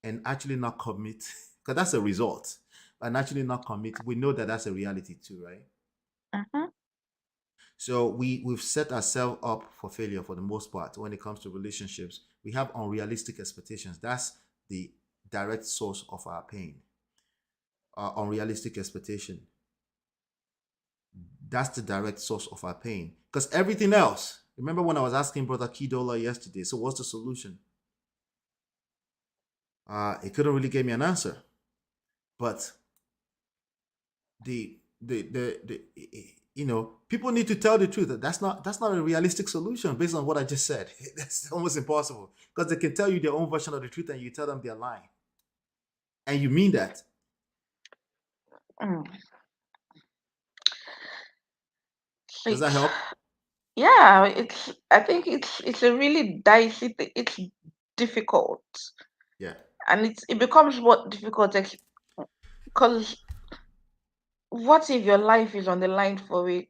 and actually not commit because that's a result and actually not commit. We know that that's a reality too, right? Mm-hmm. So we've set ourselves up for failure for the most part when it comes to relationships. We have unrealistic expectations. That's the direct source of our pain. Unrealistic expectation. That's the direct source of our pain. Because everything else, remember when I was asking Brother Kidola yesterday, so what's the solution? He couldn't really give me an answer. But the people need to tell the truth. That's not a realistic solution based on what I just said. That's almost impossible because they can tell you their own version of the truth and you tell them they're lying, and you mean that. Mm. So Does that it's, help? yeah, I think it's a really dicey thing. It's difficult, Yeah. and it becomes more difficult because what if your life is on the line for it?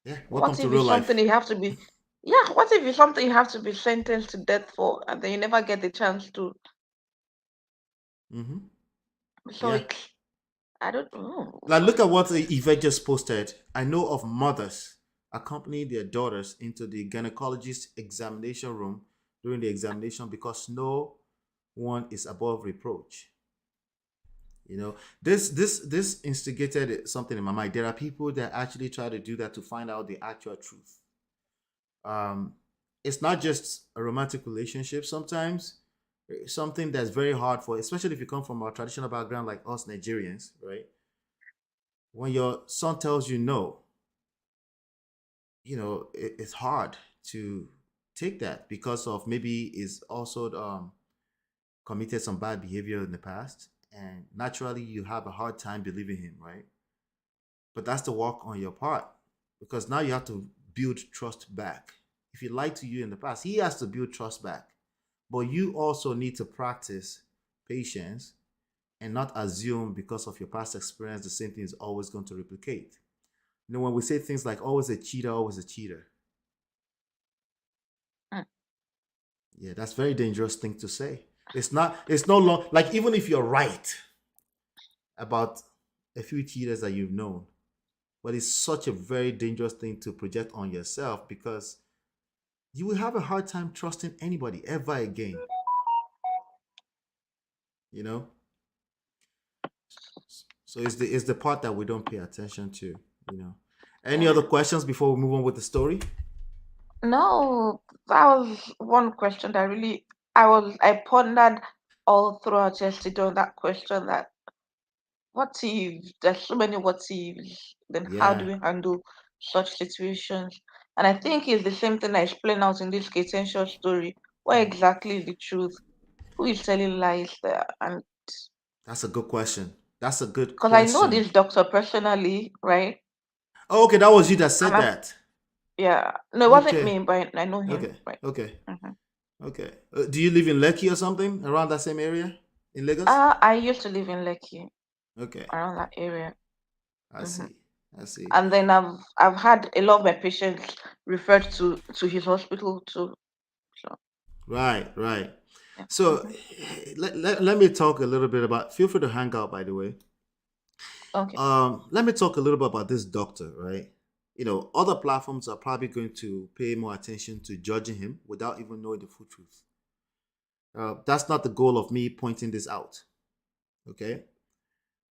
Yeah. Welcome What to if real it's something life. you have to be, yeah, what if it's something you have to be sentenced to death for, and then you never get the chance to? Mm-hmm. So Yeah. it's, I don't know. Like, look at what Yvette just posted. I know of mothers accompanying their daughters into the gynecologist examination room during the examination because no one is above reproach. This instigated something in my mind. There are people that actually try to do that to find out the actual truth. Um, it's not just a romantic relationship. Sometimes something that's very hard for, especially if you come from a traditional background like us Nigerians, right? When your son tells you no, it's hard to take that because of maybe is also committed some bad behavior in the past, and naturally you have a hard time believing him, right? But that's the work on your part because now you have to build trust back. If he lied to you in the past, he has to build trust back. But you also need to practice patience and not assume because of your past experience the same thing is always going to replicate. When we say things like always a cheater, always a cheater, Mm. yeah, that's a very dangerous thing to say. It's no long, like even if you're right about a few cheaters that you've known, but it's such a very dangerous thing to project on yourself because you will have a hard time trusting anybody ever again. You know, so it's the part that we don't pay attention to. You know, any Yeah. other questions before we move on with the story? No, that was one question that really I pondered all throughout yesterday on that question, that what if there's so many what ifs, then how do Yeah. we handle such situations? And I think it's the same thing I explained out in this Henshaw story. What exactly is the truth? Who is telling lies there? And That's a good question. That's a good because I know question. this doctor personally, right? Oh, okay, that was you that said And I'm, that. yeah, no, it wasn't Okay. me, but I know him, Okay. right? Okay. hmm Okay. Do you live in Lekki or something around that same area in Lagos? I used to live in Lekki, Okay. around that area. I hmm see. I see. And then I've had a lot of my patients referred to his hospital too. So Right. Right. yeah. So let me talk a little bit about. Feel free to hang out, by the way. Okay. Let me talk a little bit about this doctor, right? Other platforms are probably going to pay more attention to judging him without even knowing the full truth. That's not the goal of me pointing this out. Okay.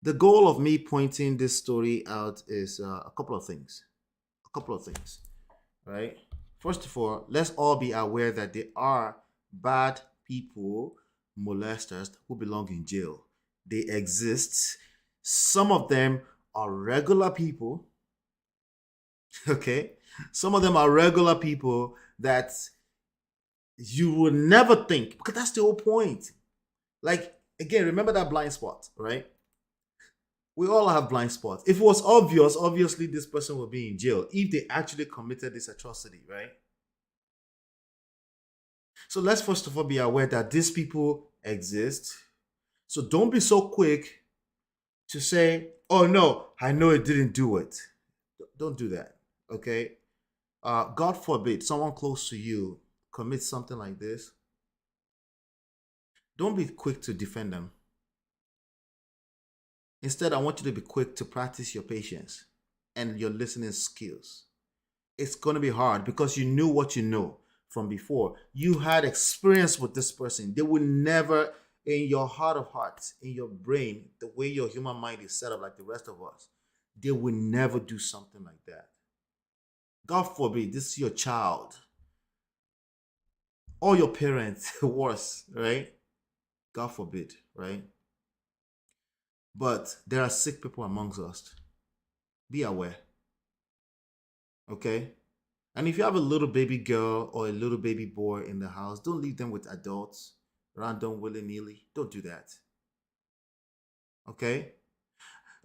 The goal of me pointing this story out is a couple of things. A couple of things, right? First of all, let's all be aware that there are bad people, molesters who belong in jail. They exist. Some of them are regular people, okay? Some of them are regular people that you would never think, because that's the whole point. Like, again, remember that blind spot, right? We all have blind spots. If it was obvious, obviously this person would be in jail if they actually committed this atrocity, right? So let's first of all be aware that these people exist. So don't be so quick to say, oh no, I know it didn't do it. Don't do that. Okay. God forbid someone close to you commits something like this. Don't be quick to defend them. Instead, I want you to be quick to practice your patience and your listening skills. It's going to be hard because you knew what you know from before. You had experience with this person. They would never, in your heart of hearts, in your brain, the way your human mind is set up, like the rest of us, they will never do something like that. God forbid, this is your child or your parents, worse, right? God forbid, right? But there are sick people amongst us. Be aware, okay? And if you have a little baby girl or a little baby boy in the house, don't leave them with adults, random willy nilly. Don't do that, okay?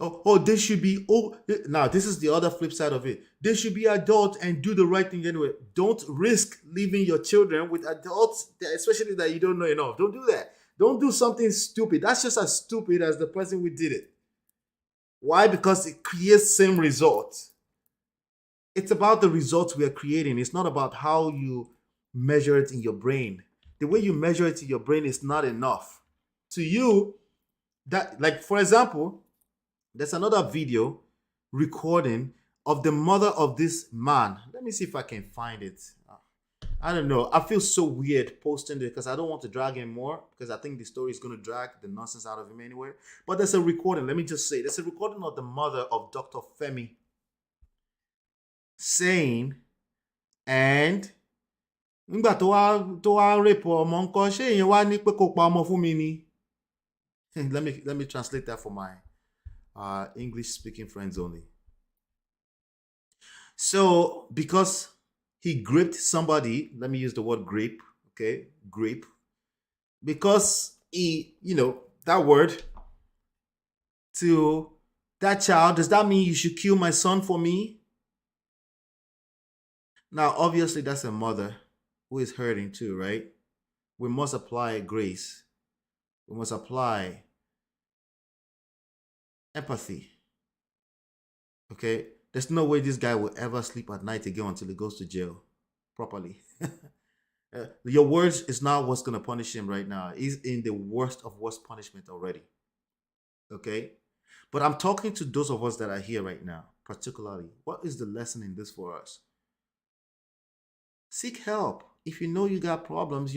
Oh, they should be. Oh, now this is the other flip side of it. They should be adults and do the right thing anyway. Don't risk leaving your children with adults, especially that you don't know enough. Don't do that. Don't do something stupid. That's just as stupid as the person who did it. Why? Because it creates same result. It's about the results we are creating. It's not about how you measure it in your brain. The way you measure it in your brain is not enough. To you, that, like, for example, there's another video recording of the mother of this man. Let me see if I can find it. I don't know. I feel so weird posting it because I don't want to drag him more because I think the story is going to drag the nonsense out of him anyway. But there's a recording. Let me just say, there's a recording of the mother of Dr. Femi saying, and nígbà tó wá rape ọmọ ńkọ́ ṣé èèyàn wá ní pé kó pa ọmọ fún mi ni. Let me translate that for my English speaking friends only. So, because he gripped somebody, let me use the word grape, okay? Grape. Because he, that word to that child, does that mean you should kill my son for me? Now, obviously, that's a mother who is hurting too, right? We must apply grace. We must apply empathy. Okay? There's no way this guy will ever sleep at night again until he goes to jail properly. Your words is not what's going to punish him right now. He's in the worst of worst punishment already. Okay? But I'm talking to those of us that are here right now, particularly. What is the lesson in this for us? Seek help. If you know you got problems,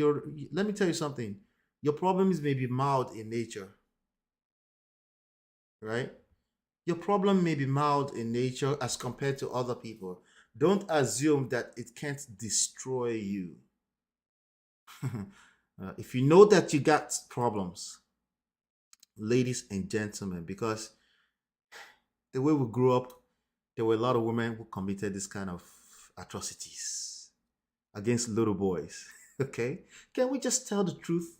let me tell you something. Your problems may be mild in nature. Right? Your problem may be mild in nature as compared to other people. Don't assume that it can't destroy you. If you know that you got problems, ladies and gentlemen, because the way we grew up, there were a lot of women who committed this kind of atrocities against little boys. Okay? Can we just tell the truth?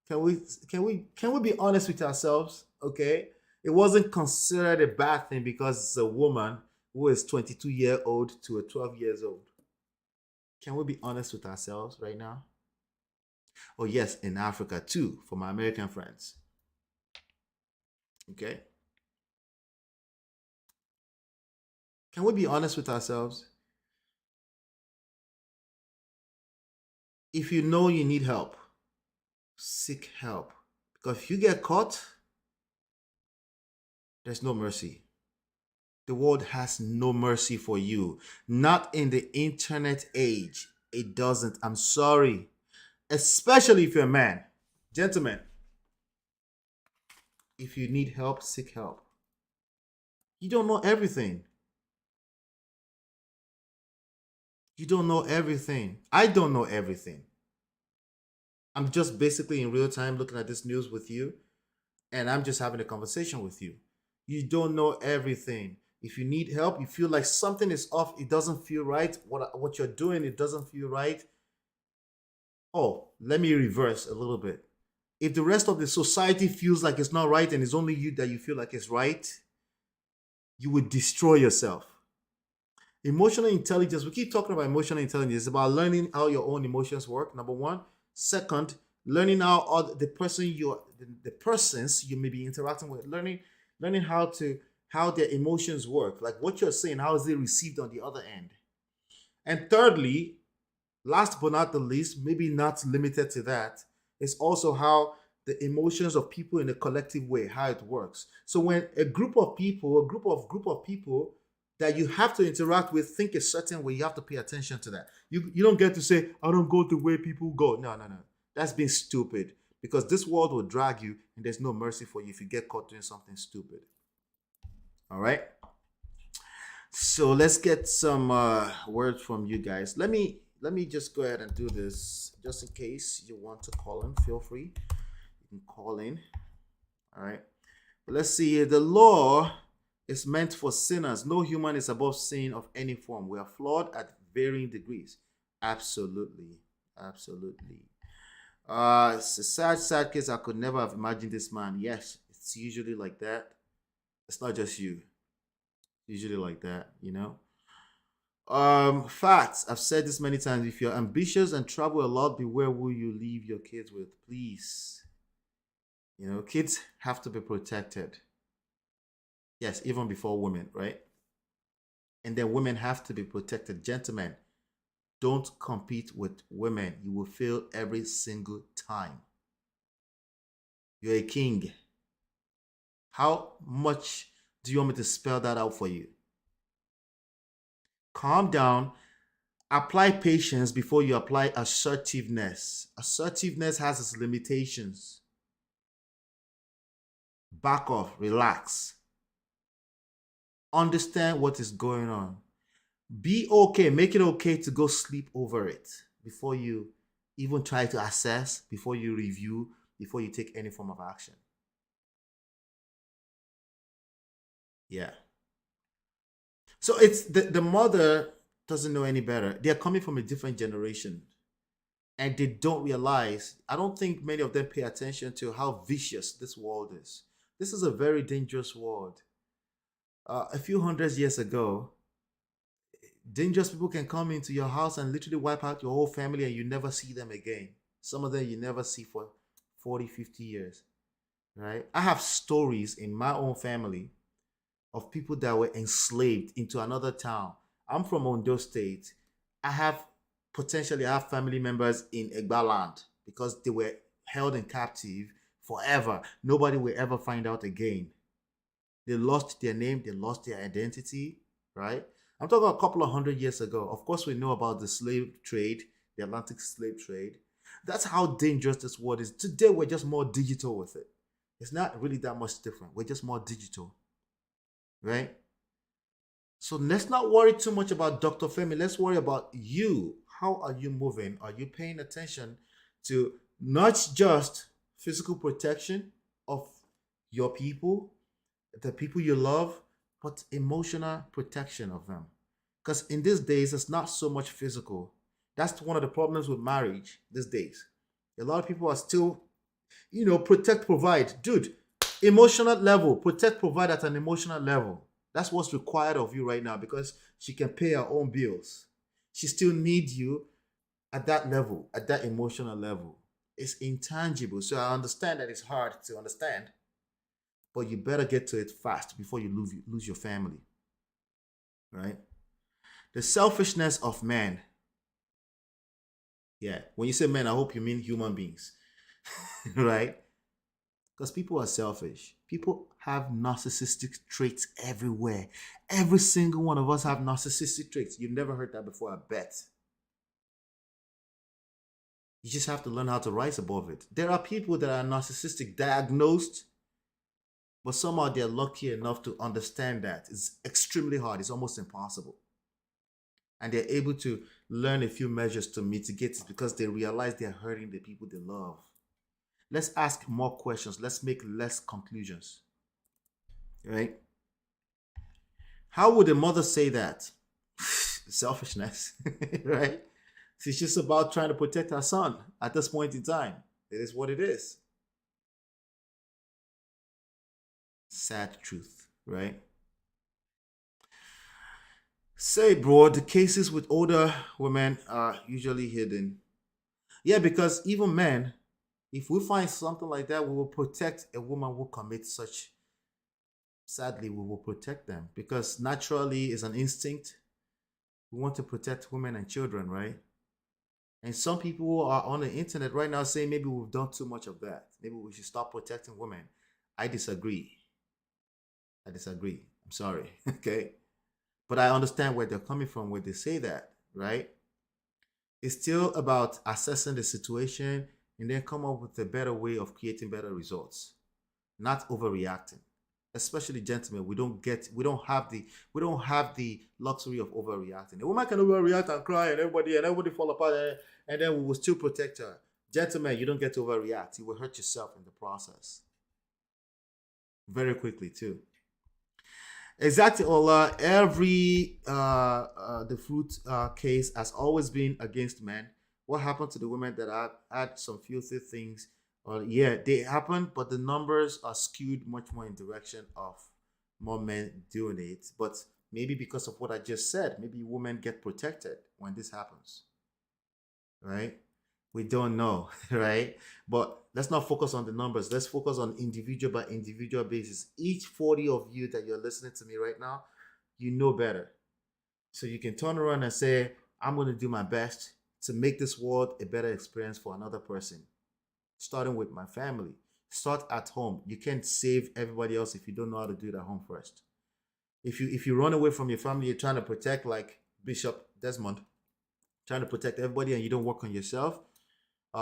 Can we be honest with ourselves? Okay? It wasn't considered a bad thing because it's a woman who is 22-year-old to a 12 years old. Can we be honest with ourselves right now? Oh yes, in Africa too, for my American friends. Okay? Can we be honest with ourselves? If you know you need help, seek help. Because if you get caught, there's no mercy. The world has no mercy for you. Not in the internet age. It doesn't. I'm sorry. Especially if you're a man. Gentlemen, if you need help, seek help. You don't know everything. You don't know everything. I don't know everything. I'm just basically in real time looking at this news with you, and I'm just having a conversation with you. You don't know everything. If you need help, you feel like something is off, it doesn't feel right. What you're doing, it doesn't feel right. Oh, let me reverse a little bit. If the rest of the society feels like it's not right and it's only you that you feel like it's right, you would destroy yourself. Emotional intelligence, we keep talking about emotional intelligence. It's about learning how your own emotions work, number one. Second, learning how the persons you may be interacting with, learning how their emotions work, like what you're saying, how is it received on the other end. And thirdly, last but not the least, maybe not limited to that, is also how the emotions of people in a collective way, how it works. So when a group of people that you have to interact with think a certain way, you have to pay attention to that. You don't get to say, I don't go the way people go. No. That's being stupid, because this world will drag you and there's no mercy for you if you get caught doing something stupid. All right? So let's get some words from you guys. Let me just go ahead and do this just in case you want to call in. Feel free. You can call in. All right. Let's see. The law is meant for sinners. No human is above sin of any form. We are flawed at varying degrees. Absolutely. Absolutely. It's a sad, sad case. I could never have imagined this man. Yes, it's usually like that. It's not just you. It's usually like that, you know. Facts. I've said this many times. If you're ambitious and travel a lot, beware who you leave your kids with. Please. You know, kids have to be protected. Yes, even before women, right? And then women have to be protected. Gentlemen, don't compete with women. You will fail every single time. You're a king. How much do you want me to spell that out for you? Calm down. Apply patience before you apply assertiveness. Assertiveness has its limitations. Back off, relax, understand what is going on. Be okay, make it okay to go sleep over it before you even try to assess, before you review, before you take any form of action. Yeah. So it's the mother doesn't know any better. They're coming from a different generation and they don't realize. I don't think many of them pay attention to how vicious this world is. This is a very dangerous world. A few hundred years ago, dangerous people can come into your house and literally wipe out your whole family and you never see them again. Some of them you never see for 40, 50 years, right? I have stories in my own family of people that were enslaved into another town. I'm from Ondo State. I have I have family members in Egbaland because they were held in captive forever. Nobody will ever find out again. They lost their name, they lost their identity, right? I'm talking a couple of hundred years ago. Of course, we know about the slave trade, the Atlantic slave trade. That's how dangerous this world is. Today, we're just more digital with it. It's not really that much different. We're just more digital, right? So let's not worry too much about Dr. Femi. Let's worry about you. How are you moving? Are you paying attention to not just physical protection of your people, the people you love, but emotional protection of them? Because in these days, it's not so much physical. That's one of the problems with marriage these days. A lot of people are still, protect, provide. Dude, emotional level, protect, provide at an emotional level. That's what's required of you right now because she can pay her own bills. She still needs you at that level, at that emotional level. It's intangible. So I understand that it's hard to understand, but you better get to it fast before you lose your family, right? The selfishness of man. Yeah, when you say men, I hope you mean human beings, right? Because people are selfish. People have narcissistic traits everywhere. Every single one of us have narcissistic traits. You've never heard that before, I bet. You just have to learn how to rise above it. There are people that are narcissistic diagnosed, but somehow they're lucky enough to understand that. It's extremely hard, it's almost impossible. And they're able to learn a few measures to mitigate it because they realize they're hurting the people they love. Let's ask more questions. Let's make less conclusions. Right? How would a mother say that? Selfishness, right? She's just about trying to protect her son at this point in time. It is what it is. Sad truth, right? Say, bro, the cases with older women are usually hidden. Yeah, because even men, if we find something like that, we will protect a woman who commits such. Sadly, we will protect them because naturally, is an instinct. We want to protect women and children, right? And some people are on the internet right now saying maybe we've done too much of that. Maybe we should stop protecting women. I disagree. I disagree. I'm sorry. Okay. But I understand where they're coming from when they say that, right? It's still about assessing the situation and then come up with a better way of creating better results, not overreacting. especially gentlemen, we don't have the luxury of overreacting. A woman can overreact and cry and everybody fall apart, and then we will still protect her. Gentlemen, you don't get to overreact. You will hurt yourself in the process very quickly too. Exactly, Ola. Every the fruit case has always been against men. What happened to the women that had some filthy things? Well, yeah, they happened, but the numbers are skewed much more in direction of more men doing it. But maybe because of what I just said, maybe women get protected when this happens, right? We don't know, right? But let's not focus on the numbers. Let's focus on individual by individual basis. Each 40 of you that you're listening to me right now, you know better. So you can turn around and say, I'm going to do my best to make this world a better experience for another person, starting with my family. Start at home. You can't save everybody else if you don't know how to do it at home first. If you run away from your family, you're trying to protect, like Bishop Desmond, trying to protect everybody, and you don't work on yourself,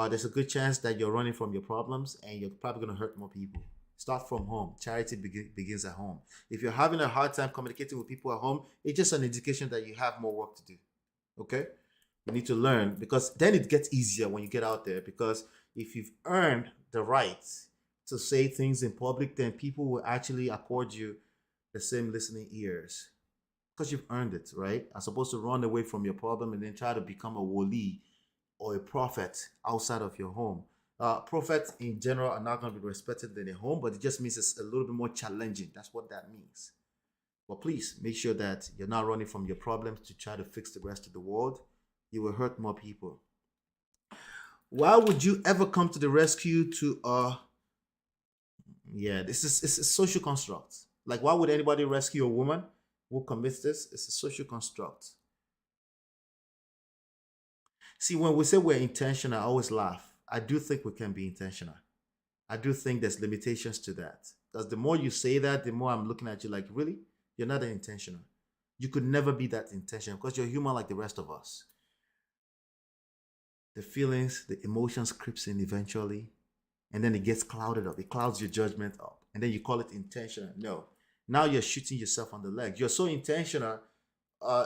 there's a good chance that you're running from your problems and you're probably going to hurt more people. Start from home. Charity begins at home. If you're having a hard time communicating with people at home, it's just an indication that you have more work to do. Okay? You need to learn, because then it gets easier when you get out there. Because if you've earned the right to say things in public, then people will actually accord you the same listening ears because you've earned it, right? As opposed to run away from your problem and then try to become a wali or a prophet outside of your home. Prophets in general are not going to be respected in a home, but it just means it's a little bit more challenging. That's what that means. But please make sure that you're not running from your problems to try to fix the rest of the world. You will hurt more people. Why would you ever come to the rescue to yeah, this is it's a social construct. Like, why would anybody rescue a woman who commits this? It's a social construct. See, when we say we're intentional, I always laugh. I do think we can be intentional. I do think there's limitations to that. Because the more you say that, the more I'm looking at you like, really? You're not that intentional. You could never be that intentional because you're human like the rest of us. The feelings, the emotions creeps in eventually, and then it gets clouded up. It clouds your judgment up. And then you call it intentional. No. Now you're shooting yourself on the leg. You're so intentional, uh,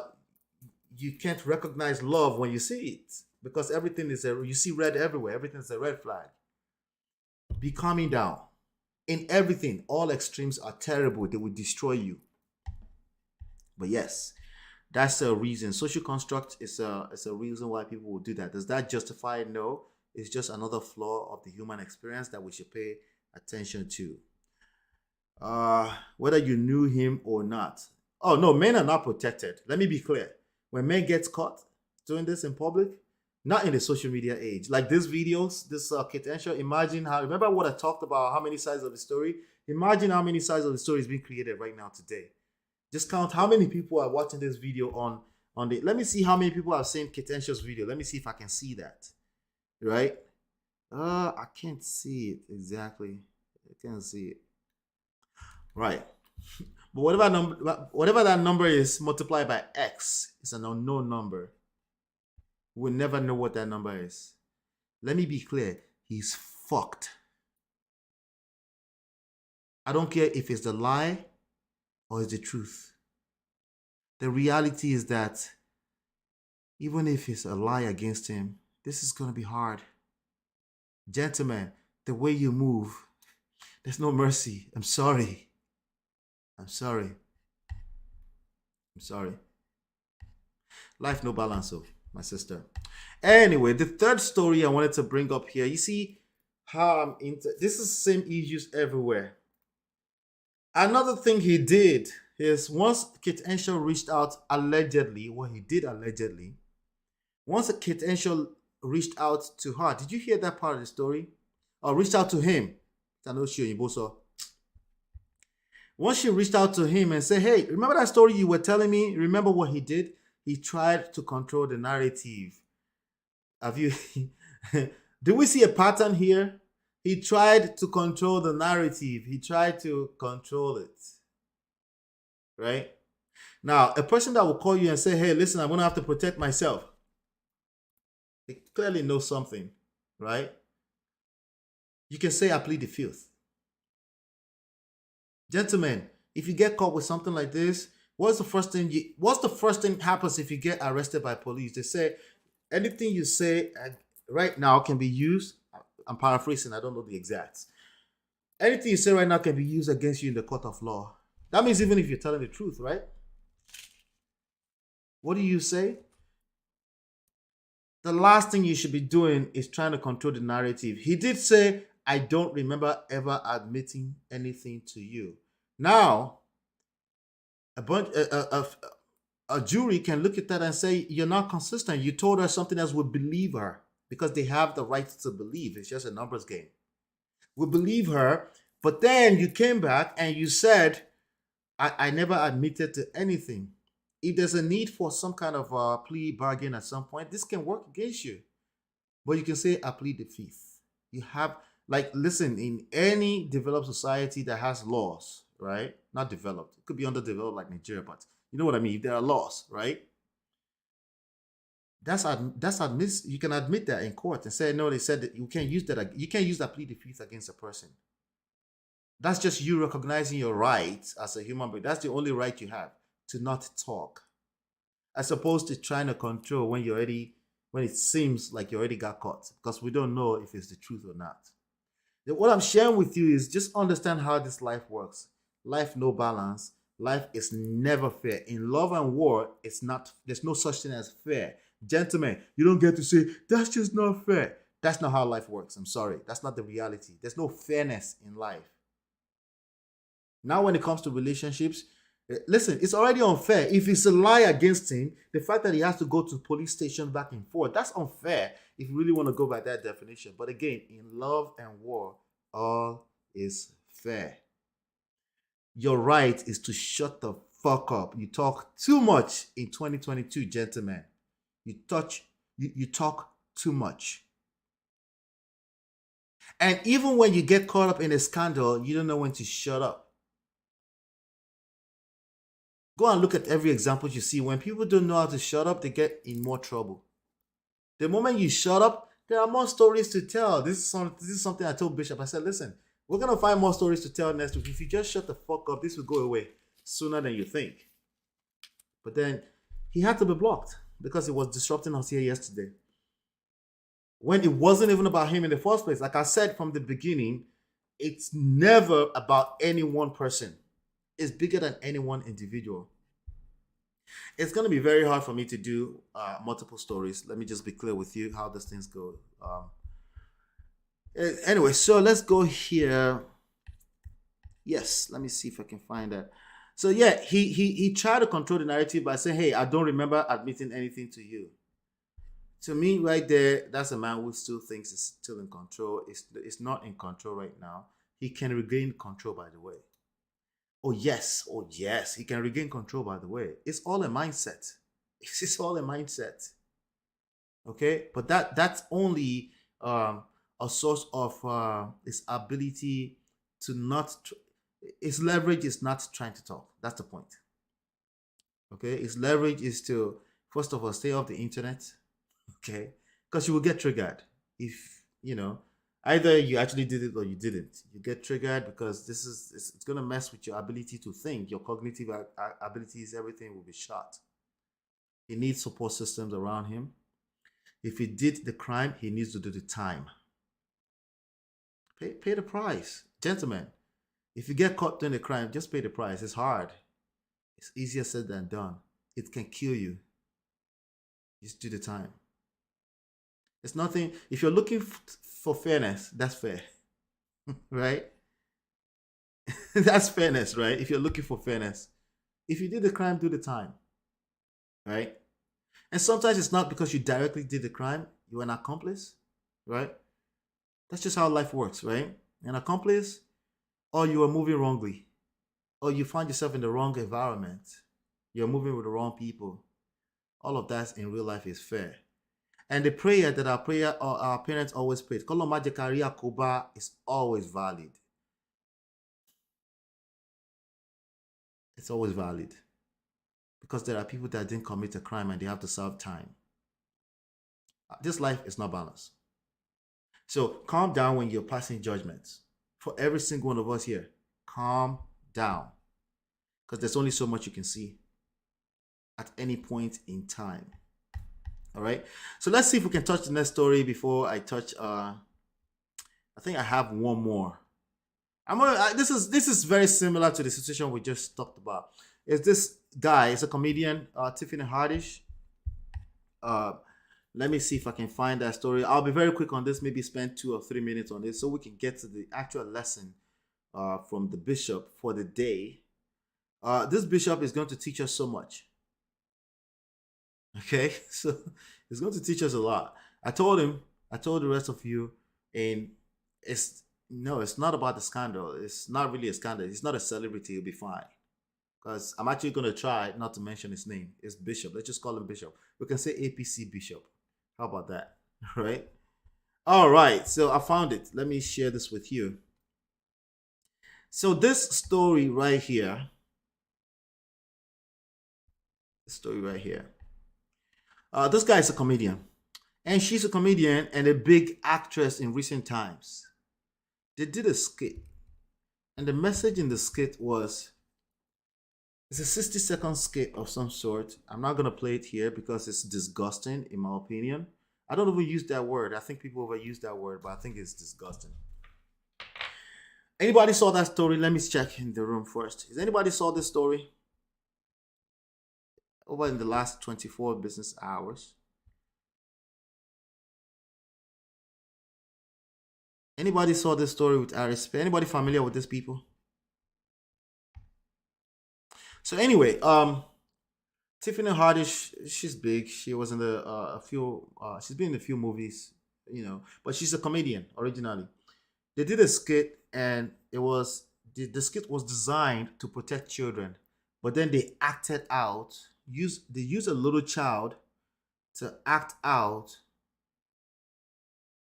you can't recognize love when you see it because everything is you see red everywhere. Everything's a red flag. Be calming down. In everything, all extremes are terrible. They will destroy you. But yes, that's a reason. Social construct is a reason why people will do that. Does that justify it? No. It's just another flaw of the human experience that we should pay attention to. Whether you knew him or not. Oh no, men are not protected. Let me be clear. When men get caught doing this in public, not in the social media age, like these videos, this Kate Henshaw, imagine how, remember what I talked about, how many sides of the story? Imagine how many sides of the story is being created right now today. Just count how many people are watching this video on the, let me see how many people have seen Kate Henshaw's video. Let me see if I can see that. Right? I can't see it exactly. I can't see it. Right. But whatever that number is multiplied by X, it's an unknown number. We'll never know what that number is. Let me be clear. He's fucked. I don't care if it's the lie or it's the truth. The reality is that even if it's a lie against him, this is going to be hard. Gentlemen, the way you move, there's no mercy. I'm sorry. I'm sorry. I'm sorry. Life no balance, oh, my sister. Anyway, the third story I wanted to bring up here. You see how I'm into this is the same issues everywhere. Another thing he did is once Kate Henshaw reached out allegedly, what he did allegedly, once Kate Henshaw reached out to her, did you hear that part of the story? Or reached out to him? Once she reached out to him and said, hey, remember that story you were telling me? Remember what he did? He tried to control the narrative. Have you do we see a pattern here? He tried to control the narrative. He tried to control it. Right? Now, a person that will call you and say, hey, listen, I'm going to have to protect myself. They clearly know something, right? You can say, I plead the fifth. Gentlemen, if you get caught with something like this, what's the first thing happens if you get arrested by police? They say anything you say right now can be used. I'm paraphrasing, I don't know the exacts. Anything you say right now can be used against you in the court of law. That means even if you're telling the truth, right? What do you say? The last thing you should be doing is trying to control the narrative. He did say, I don't remember ever admitting anything to you. Now, a bunch a jury can look at that and say, you're not consistent. You told her something else would believe her because they have the right to believe. It's just a numbers game. We believe her, but then you came back and you said, I never admitted to anything. If there's a need for some kind of plea bargain at some point, this can work against you. But you can say, I plead the fifth. You have, like, listen, in any developed society that has laws, right? Not developed. It could be underdeveloped like Nigeria, but you know what I mean? If there are laws, right? That's admit you can admit that in court and say, no, they said that you can't use that plea the fifth against a person. That's just you recognizing your rights as a human being. That's the only right you have, to not talk, as opposed to trying to control when it seems like you already got caught, because we don't know if it's the truth or not. What I'm sharing with you is just understand how this life works. Life no balance. Life is never fair. In love and war, it's not. There's no such thing as fair. Gentlemen, you don't get to say that's just not fair. That's not how life works. I'm sorry. That's not the reality. There's no fairness in life. Now, when it comes to relationships, listen, it's already unfair. If it's a lie against him, the fact that he has to go to police station back and forth, that's unfair if you really want to go by that definition. But again, in love and war, all is fair. Your right is to shut the fuck up. You talk too much in 2022, gentlemen. You talk too much. And even when you get caught up in a scandal, you don't know when to shut up. Go and look at every example you see. When people don't know how to shut up, they get in more trouble. The moment you shut up, there are more stories to tell. This is something I told Bishop. I said, listen, we're gonna find more stories to tell next week. If you just shut the fuck up, this will go away sooner than you think. But then he had to be blocked because it was disrupting us here yesterday. When it wasn't even about him in the first place. Like I said from the beginning, it's never about any one person. It's bigger than any one individual. It's going to be very hard for me to do multiple stories. Let me just be clear with you how these things go. Anyway, so let's go here. Yes, let me see if I can find that. So yeah, he tried to control the narrative by saying, "Hey, I don't remember admitting anything to you." To me, right there, that's a man who still thinks he's still in control. It's not in control right now. He can regain control, by the way. Oh yes, he can regain control, by the way. It's all a mindset. It's all a mindset. Okay, but that's only a source of his ability to not. His leverage is not trying to talk. That's the point. Okay, his leverage is to first of all stay off the internet. Okay, because you will get triggered if either you actually did it or you didn't. You get triggered because it's going to mess with your ability to think, your cognitive abilities. Everything will be shot. He needs support systems around him. If he did the crime, he needs to do the time. Pay the price, gentlemen. If you get caught doing the crime, just pay the price. It's hard. It's easier said than done. It can kill you. Just do the time. It's nothing. If you're looking for fairness, that's fair, right? That's fairness, right? If you're looking for fairness, if you did the crime, do the time, right? And sometimes it's not because you directly did the crime, you're an accomplice, right? That's just how life works, right? An accomplice, or you are moving wrongly, or you find yourself in the wrong environment, you're moving with the wrong people. All of that in real life is fair. And the prayer that our parents always prayed, Kolomaje Karia Koba, is always valid. It's always valid. Because there are people that didn't commit a crime and they have to serve time. This life is not balanced. So calm down when you're passing judgments. For every single one of us here, calm down because there's only so much you can see at any point in time. All right. So let's see if we can touch the next story before I touch. I think I have one more. This is very similar to the situation we just talked about. Is this guy? It's a comedian, Tiffany Haddish. Uh, Let me see if I can find that story. I'll be very quick on this. Maybe spend 2 or 3 minutes on this so we can get to the actual lesson from the bishop for the day. This bishop is going to teach us so much. Okay, so he's going to teach us a lot. I told the rest of you, and it's no, it's not about the scandal. It's not really a scandal. It's not a celebrity. He'll be fine. Because I'm actually going to try not to mention his name. It's Bishop. Let's just call him Bishop. We can say APC Bishop. How about that? Right? All right. So I found it. Let me share this with you. So this guy is a comedian, and she's a comedian and a big actress in recent times. They did a skit, and the message in the skit was it's a 60-second skit of some sort. I'm not gonna play it here because it's disgusting, in my opinion. I don't even use that word. I think people overuse that word, but I think it's disgusting. Anybody saw that story? Let me check in the room first. Has anybody saw this story over in the last 24 business hours? Anybody saw this story with Aris? Anybody familiar with these people? So anyway, Tiffany Haddish, she's big. She was in a few. She's been in a few movies, but she's a comedian originally. They did a skit, and the skit was designed to protect children, but then they acted out. They used a little child to act out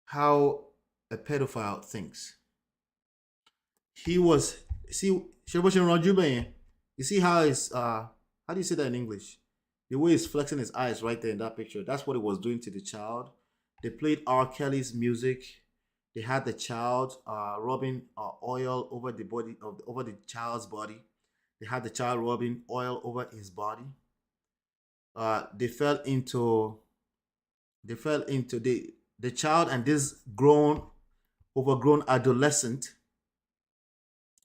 how a pedophile thinks. He was see. You see how how do you say that in English? The way he's flexing his eyes right there in that picture. That's what it was doing to the child. They played R. Kelly's music. They had the child rubbing oil over over the child's body. They had the child rubbing oil over his body. They fell into the child and this overgrown adolescent.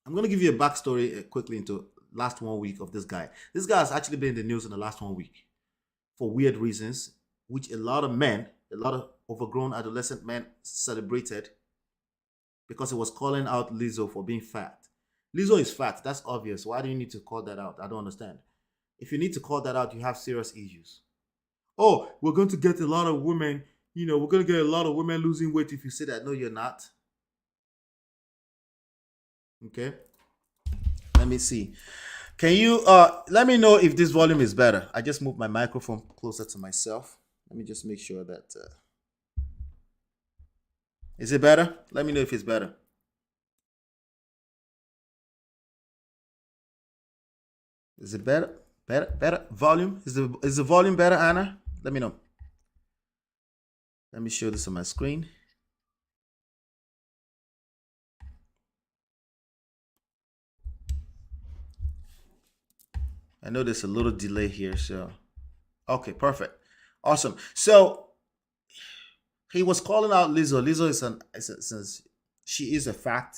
I'm gonna give you a backstory quickly into last 1 week of this guy. This guy has actually been in the news in the last 1 week for weird reasons, which a lot of overgrown adolescent men celebrated because he was calling out Lizzo for being fat. Lizzo is fat. That's obvious. Why do you need to call that out? I don't understand. If you need to call that out, you have serious issues. Oh, we're going to get a lot of women. We're going to get a lot of women losing weight if you say that. No, you're not. Okay. Let me see. Can you let me know if this volume is better? I just moved my microphone closer to myself. Let me just make sure that is it better? Let me know if it's better. Is it better? Better volume? Is the volume better, Anna? Let me know. Let me show this on my screen. I know there's a little delay here, so okay, perfect, awesome. So he was calling out Lizzo. Lizzo she is a fat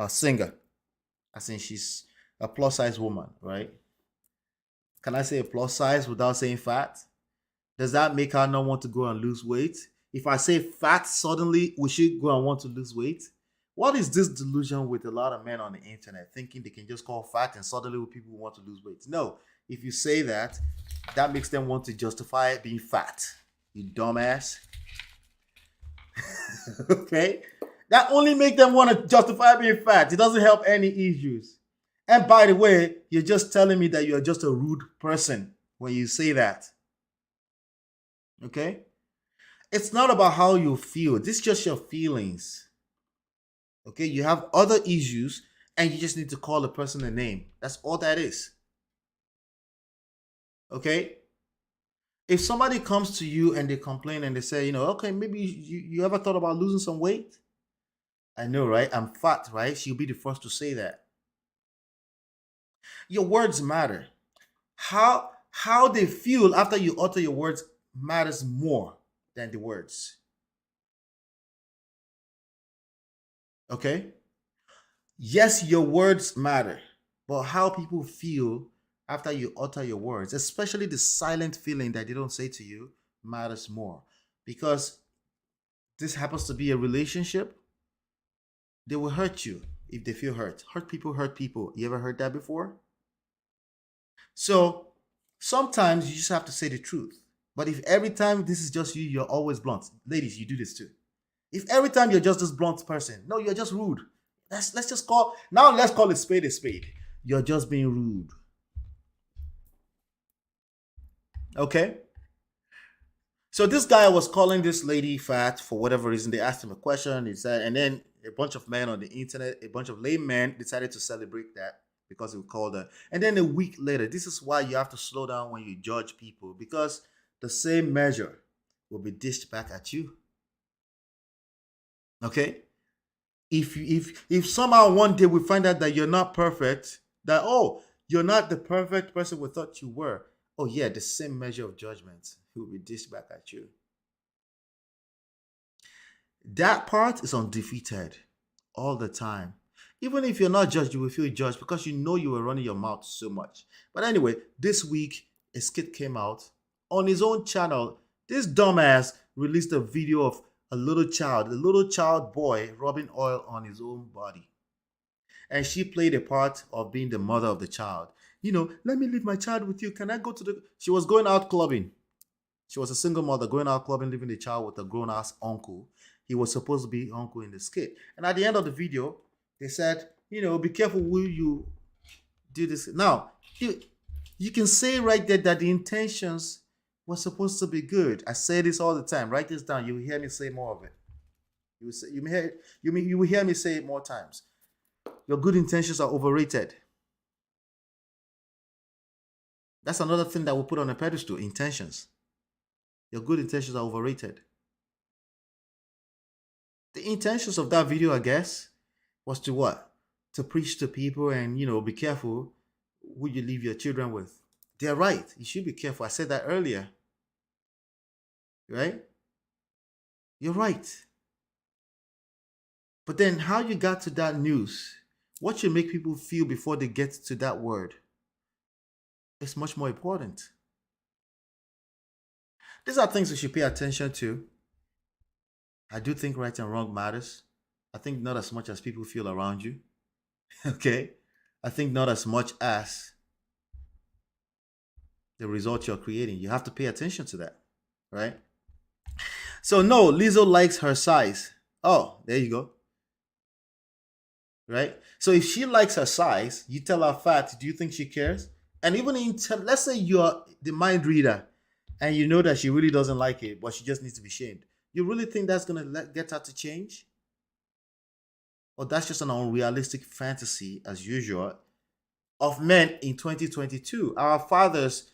singer. I think she's a plus size woman, right? Can I say a plus size without saying fat? Does that make her not want to go and lose weight? If I say fat, suddenly we should go and want to lose weight? What is this delusion with a lot of men on the internet thinking they can just call fat and suddenly people want to lose weight? No, if you say that, that makes them want to justify being fat. You dumbass. Okay? That only makes them want to justify being fat. It doesn't help any issues. And by the way, you're just telling me that you're just a rude person when you say that. Okay? It's not about how you feel. This is just your feelings. Okay? You have other issues and you just need to call a person a name. That's all that is. Okay? If somebody comes to you and they complain and they say, okay, maybe you ever thought about losing some weight? I know, right? I'm fat, right? She'll be the first to say that. Your words matter. How they feel after you utter your words matters more than the words. Okay? Yes, your words matter, but how people feel after you utter your words, especially the silent feeling that they don't say to you, matters more. Because this happens to be a relationship, they will hurt you if they feel hurt. Hurt people hurt people. You ever heard that before? So sometimes you just have to say the truth. But if every time this is just you, you're always blunt. Ladies, you do this too. If every time you're just this blunt person, no, you're just rude. Let's just call now. Let's call a spade a spade. You're just being rude. Okay. So this guy was calling this lady fat for whatever reason. They asked him a question. He said, and then a bunch of men on the internet, a bunch of laymen decided to celebrate that because he called her. And then a week later, this is why you have to slow down when you judge people because the same measure will be dished back at you. Okay. If somehow one day we find out that you're not perfect, that oh, you're not the perfect person we thought you were. Oh yeah, the same measure of judgment will be dished back at you. That part is undefeated all the time. Even if you're not judged, you will feel judged because you know you were running your mouth so much. But anyway, this week a skit came out on his own channel. This dumbass released a video of a little child boy rubbing oil on his own body. And she played a part of being the mother of the child. Let me leave my child with you. Can I go to the. She was going out clubbing. She was a single mother going out clubbing, leaving the child with a grown ass uncle. He was supposed to be uncle in the skit. And at the end of the video, they said, be careful will you do this. Now, you can say right there that the intentions were supposed to be good. I say this all the time. Write this down. You will hear me say more of it. You will hear me say it more times. Your good intentions are overrated. That's another thing that we put on a pedestal, intentions. Your good intentions are overrated. The intentions of that video, I guess, was to what? To preach to people and, be careful who you leave your children with. They're right. You should be careful. I said that earlier. Right? You're right. But then how you got to that news, what should make people feel before they get to that word, is much more important. These are things we should pay attention to. I do think right and wrong matters. I think not as much as people feel around you. Okay? I think not as much as the result you're creating. You have to pay attention to that. Right? So no, Lizzo likes her size. Oh, there you go. Right? So if she likes her size, you tell her fat, do you think she cares? And even let's say you're the mind reader and you know that she really doesn't like it, but she just needs to be shamed. You really think that's going to get her to change? Or that's just an unrealistic fantasy, as usual, of men in 2022? Our fathers,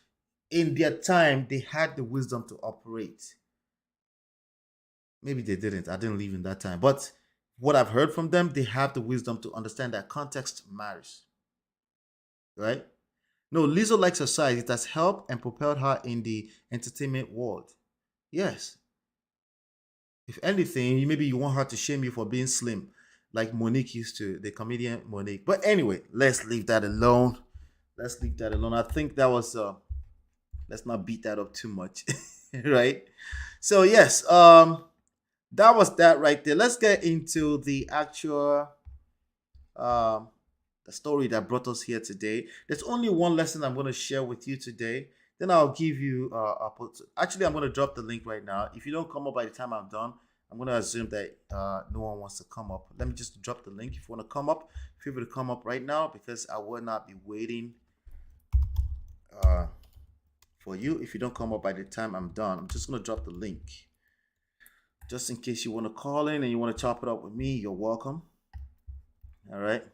in their time, they had the wisdom to operate. Maybe they didn't. I didn't live in that time. But what I've heard from them, they have the wisdom to understand that context matters. Right? No, Lizzo likes her size. It has helped and propelled her in the entertainment world. Yes. If anything, maybe you want her to shame you for being slim, like Monique used to, the comedian Monique. But anyway, let's leave that alone. Let's leave that alone. I think that was let's not beat that up too much. Right? So yes, that was that right there. Let's get into the actual the story that brought us here today. There's only one lesson I'm going to share with you today. Then I'll give you actually I'm going to drop the link right now. If you don't come up by the time I'm done, I'm going to assume that no one wants to come up. Let me just drop the link. If you want to come up, feel free to come up right now because I will not be waiting for you. If you don't come up by the time I'm done, I'm just going to drop the link. Just in case you want to call in and you want to chop it up with me, you're welcome. All right.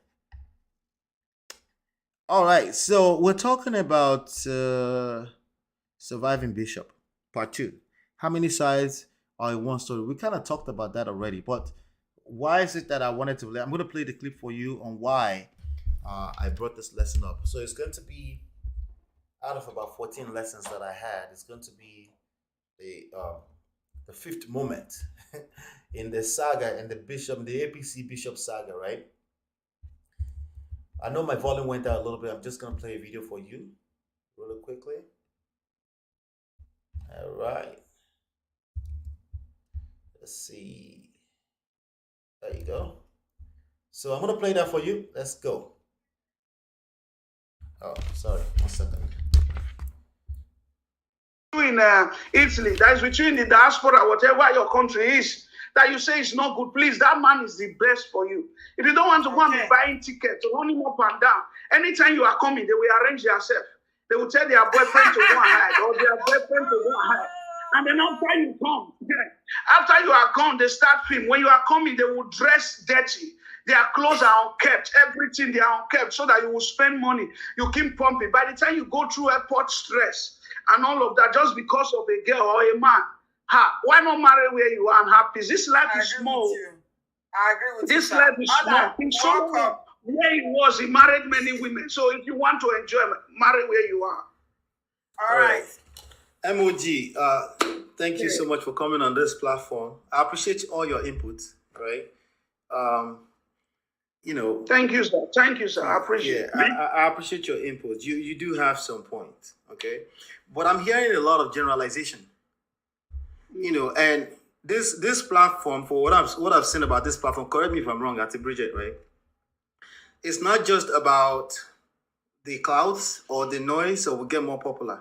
All right. So we're talking about Surviving Bishop, part 2. How many sides are in one story? We kind of talked about that already, but why is it that I wanted to? I'm going to play the clip for you on why I brought this lesson up. So it's going to be out of about 14 lessons that I had. It's going to be the fifth moment in the saga and the APC bishop saga, right? I know my volume went out a little bit. I'm just going to play a video for you really quickly. All right. Let's see. There you go. So I'm going to play that for you. Let's go. Oh, sorry. 1 second. In Italy, that is between the diaspora, whatever your country is, that you say is not good, please, that man is the best for you. If you don't want to go and be buying tickets, running up and down, anytime you are coming, they will arrange yourself. They will tell their boyfriend to go and hide, or their boyfriend to go and hide. And then after you come, after you are gone, they start film. When you are coming, they will dress dirty. Their clothes are unkept, everything they are unkept, so that you will spend money. You keep pumping. By the time you go through airport stress and all of that, just because of a girl or a man, why not marry where you are and have peace? This life is small. I agree with you. This life is small. In Solomon, where he was, he married many women. So if you want to enjoy, marry where you are. All right. MOG, thank you so much for coming on this platform. I appreciate all your input, right? Thank you, sir. Thank you, sir. I appreciate it. I appreciate your input. You do have some points, okay? But I'm hearing a lot of generalization. And this platform, for what I've seen about this platform, correct me if I'm wrong, Auntie Bridget, right? It's not just about the clouds or the noise or we get more popular.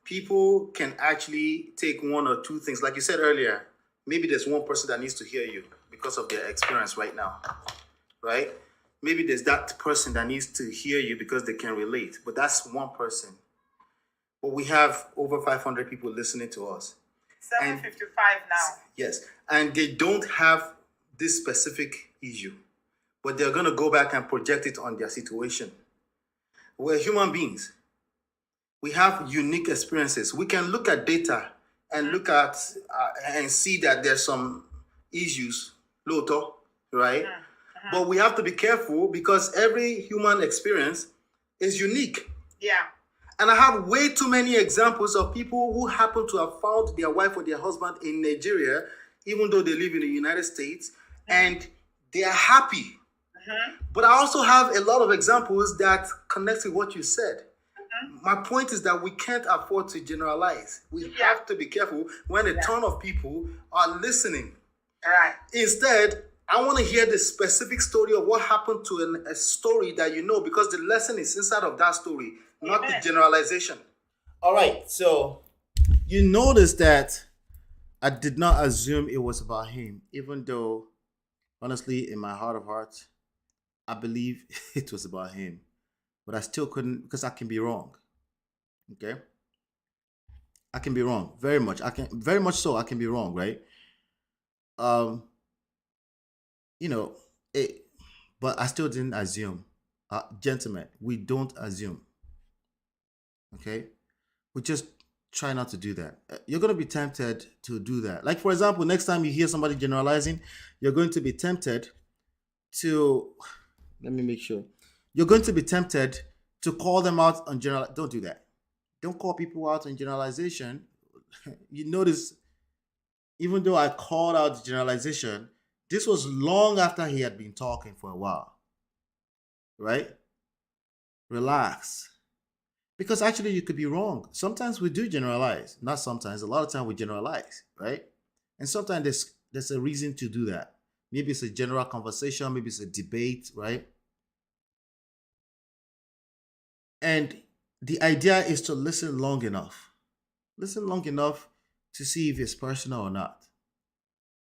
People can actually take one or two things. Like you said earlier, maybe there's one person that needs to hear you because of their experience right now, right? Maybe there's that person that needs to hear you because they can relate, but that's one person. But we have over 500 people listening to us. 755 now. Yes, and they don't have this specific issue, but they're going to go back and project it on their situation. We're human beings. We have unique experiences. We can look at data and look at and see that there's some issues, Loto, right? But we have to be careful because every human experience is unique. Yeah. And I have way too many examples of people who happen to have found their wife or their husband in Nigeria, even though they live in the United States, and they are happy. But I also have a lot of examples that connect with what you said. My point is that we can't afford to generalize. We have to be careful when a ton of people are listening. Right. Instead, I want to hear the specific story of what happened to a story that you know, because the lesson is inside of that story, not the generalization. All right, so you notice that I did not assume it was about him, even though, honestly, in my heart of hearts, I believe it was about him. But I still couldn't, because I can be wrong. Okay? I can be wrong, very much. Very much so, I can be wrong, right? But I still didn't assume. Gentlemen, we don't assume. Okay? We just try not to do that. You're going to be tempted to do that. Like, for example, next time you hear somebody generalizing, you're going to be tempted to, let me make sure. You're going to be tempted to call them out on general. Don't do that. Don't call people out on generalization. You notice, even though I called out generalization, this was long after he had been talking for a while. Right? Relax. Because actually you could be wrong. Sometimes we do generalize. Not sometimes. A lot of times we generalize, right? And sometimes there's a reason to do that. Maybe it's a general conversation. Maybe it's a debate, right? And the idea is to listen long enough. Listen long enough to see if it's personal or not.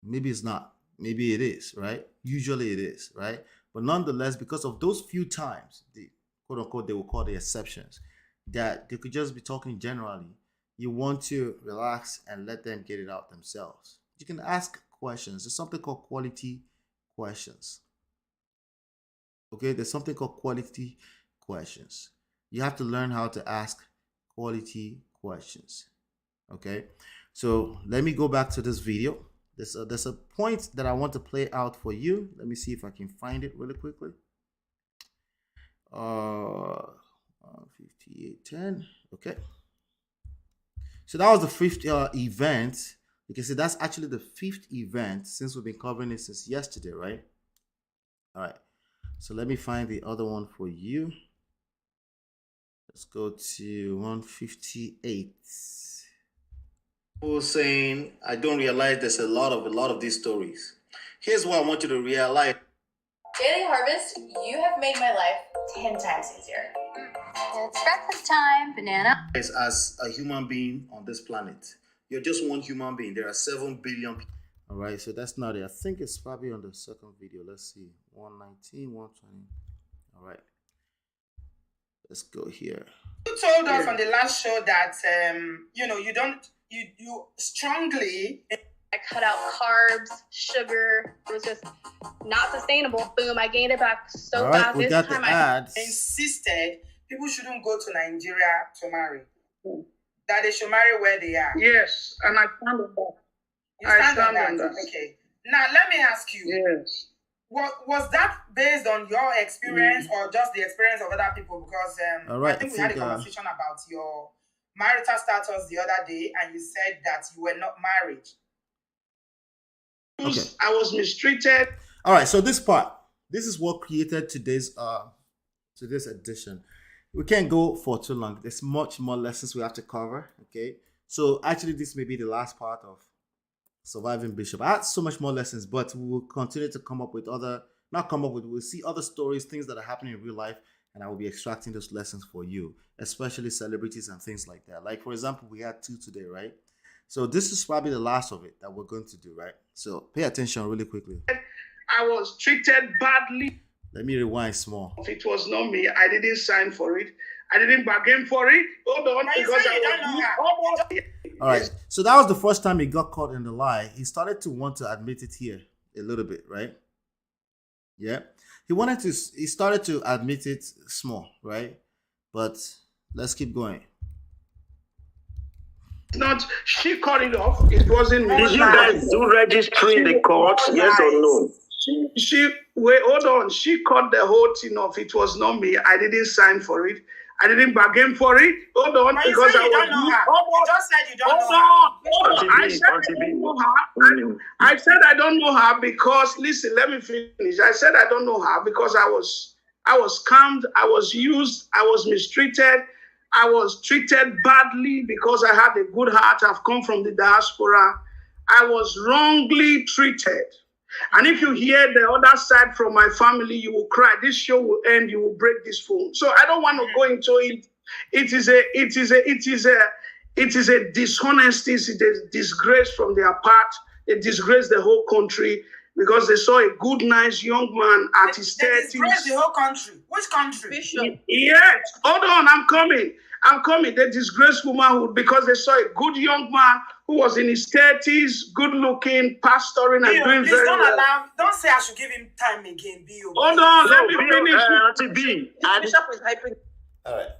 Maybe it's not. Maybe it is, right? Usually it is, right? But nonetheless, because of those few times, the quote unquote, they will call the exceptions, that they could just be talking generally, you want to relax and let them get it out themselves. You can ask questions. There's something called quality questions. Okay, there's something called quality questions. You have to learn how to ask quality questions. Okay, so let me go back to this video There's a point that I want to play out for you. Let me see if I can find it really quickly. 58:10. Okay. So that was the fifth event. You can see that's actually the fifth event since we've been covering it since yesterday, right? All right. So let me find the other one for you. Let's go to 158. People saying, I don't realize there's a lot of these stories. Here's what I want you to realize. Daily Harvest, you have made my life 10 times easier. It's breakfast time, banana. As a human being on this planet, you're just one human being. There are 7 billion people. All right, so that's not it. I think it's probably on the second video. Let's see. 119, 120. All right. Let's go here. You told us on the last show that you strongly I cut out carbs, sugar. It was just not sustainable. Boom, I gained it back so All right, fast. we This got the time ads. insisted people shouldn't go to Nigeria to marry. That they should marry where they are. Yes, and I stand on that. You stand on that. Okay. Now let me ask you. Yes. Was that based on your experience or just the experience of other people? Because All right, I think we had a conversation about your marital status the other day, and you said that you were not married. Okay. I was mistreated. All right, so this is what created today's edition. We can't go for too long. There's much more lessons we have to cover. Okay, so actually, this may be the last part of Surviving Bishop. I had so much more lessons, but we will continue to we'll see other stories, things that are happening in real life, and I will be extracting those lessons for you, especially celebrities and things like that. Like, for example, we had 2 today, right? So this is probably the last of it that we're going to do, right? So pay attention really quickly. I was treated badly. Let me rewind small. It was not me. I didn't sign for it. I didn't bargain for it. Hold on, because All right. So that was the first time he got caught in the lie. He started to want to admit it here a little bit, right? Yeah. He started to admit it small, right? But let's keep going. Not, she cut it off. It wasn't me. Did you guys do registry in the court? Yes or no? Hold on. She cut the whole thing off. It was not me. I didn't sign for it. I didn't bargain for it. Hold on, But because you don't know her. You just said you don't know her. Hold on. I said I don't know her. I said I don't know her because, listen, let me finish. I said I don't know her because I was scammed. I was used. I was mistreated. I was treated badly because I had a good heart. I've come from the diaspora. I was wrongly treated. And if you hear the other side from my family, you will cry. This show will end. You will break this phone. So I don't want to go into it. It is a dishonesty. It is a disgrace from their part. They disgrace the whole country because they saw a good, nice young man at his 30s. They disgrace the whole country. Which country? Bishop. Yes. Hold on. I'm coming. They disgrace womanhood because they saw a good young man who was in his 30s, good looking, pastoring and doing please very don't well. don't say I should give him time again, Bio. Hold on, let me finish. Auntie B. Bishop is hyping. All right.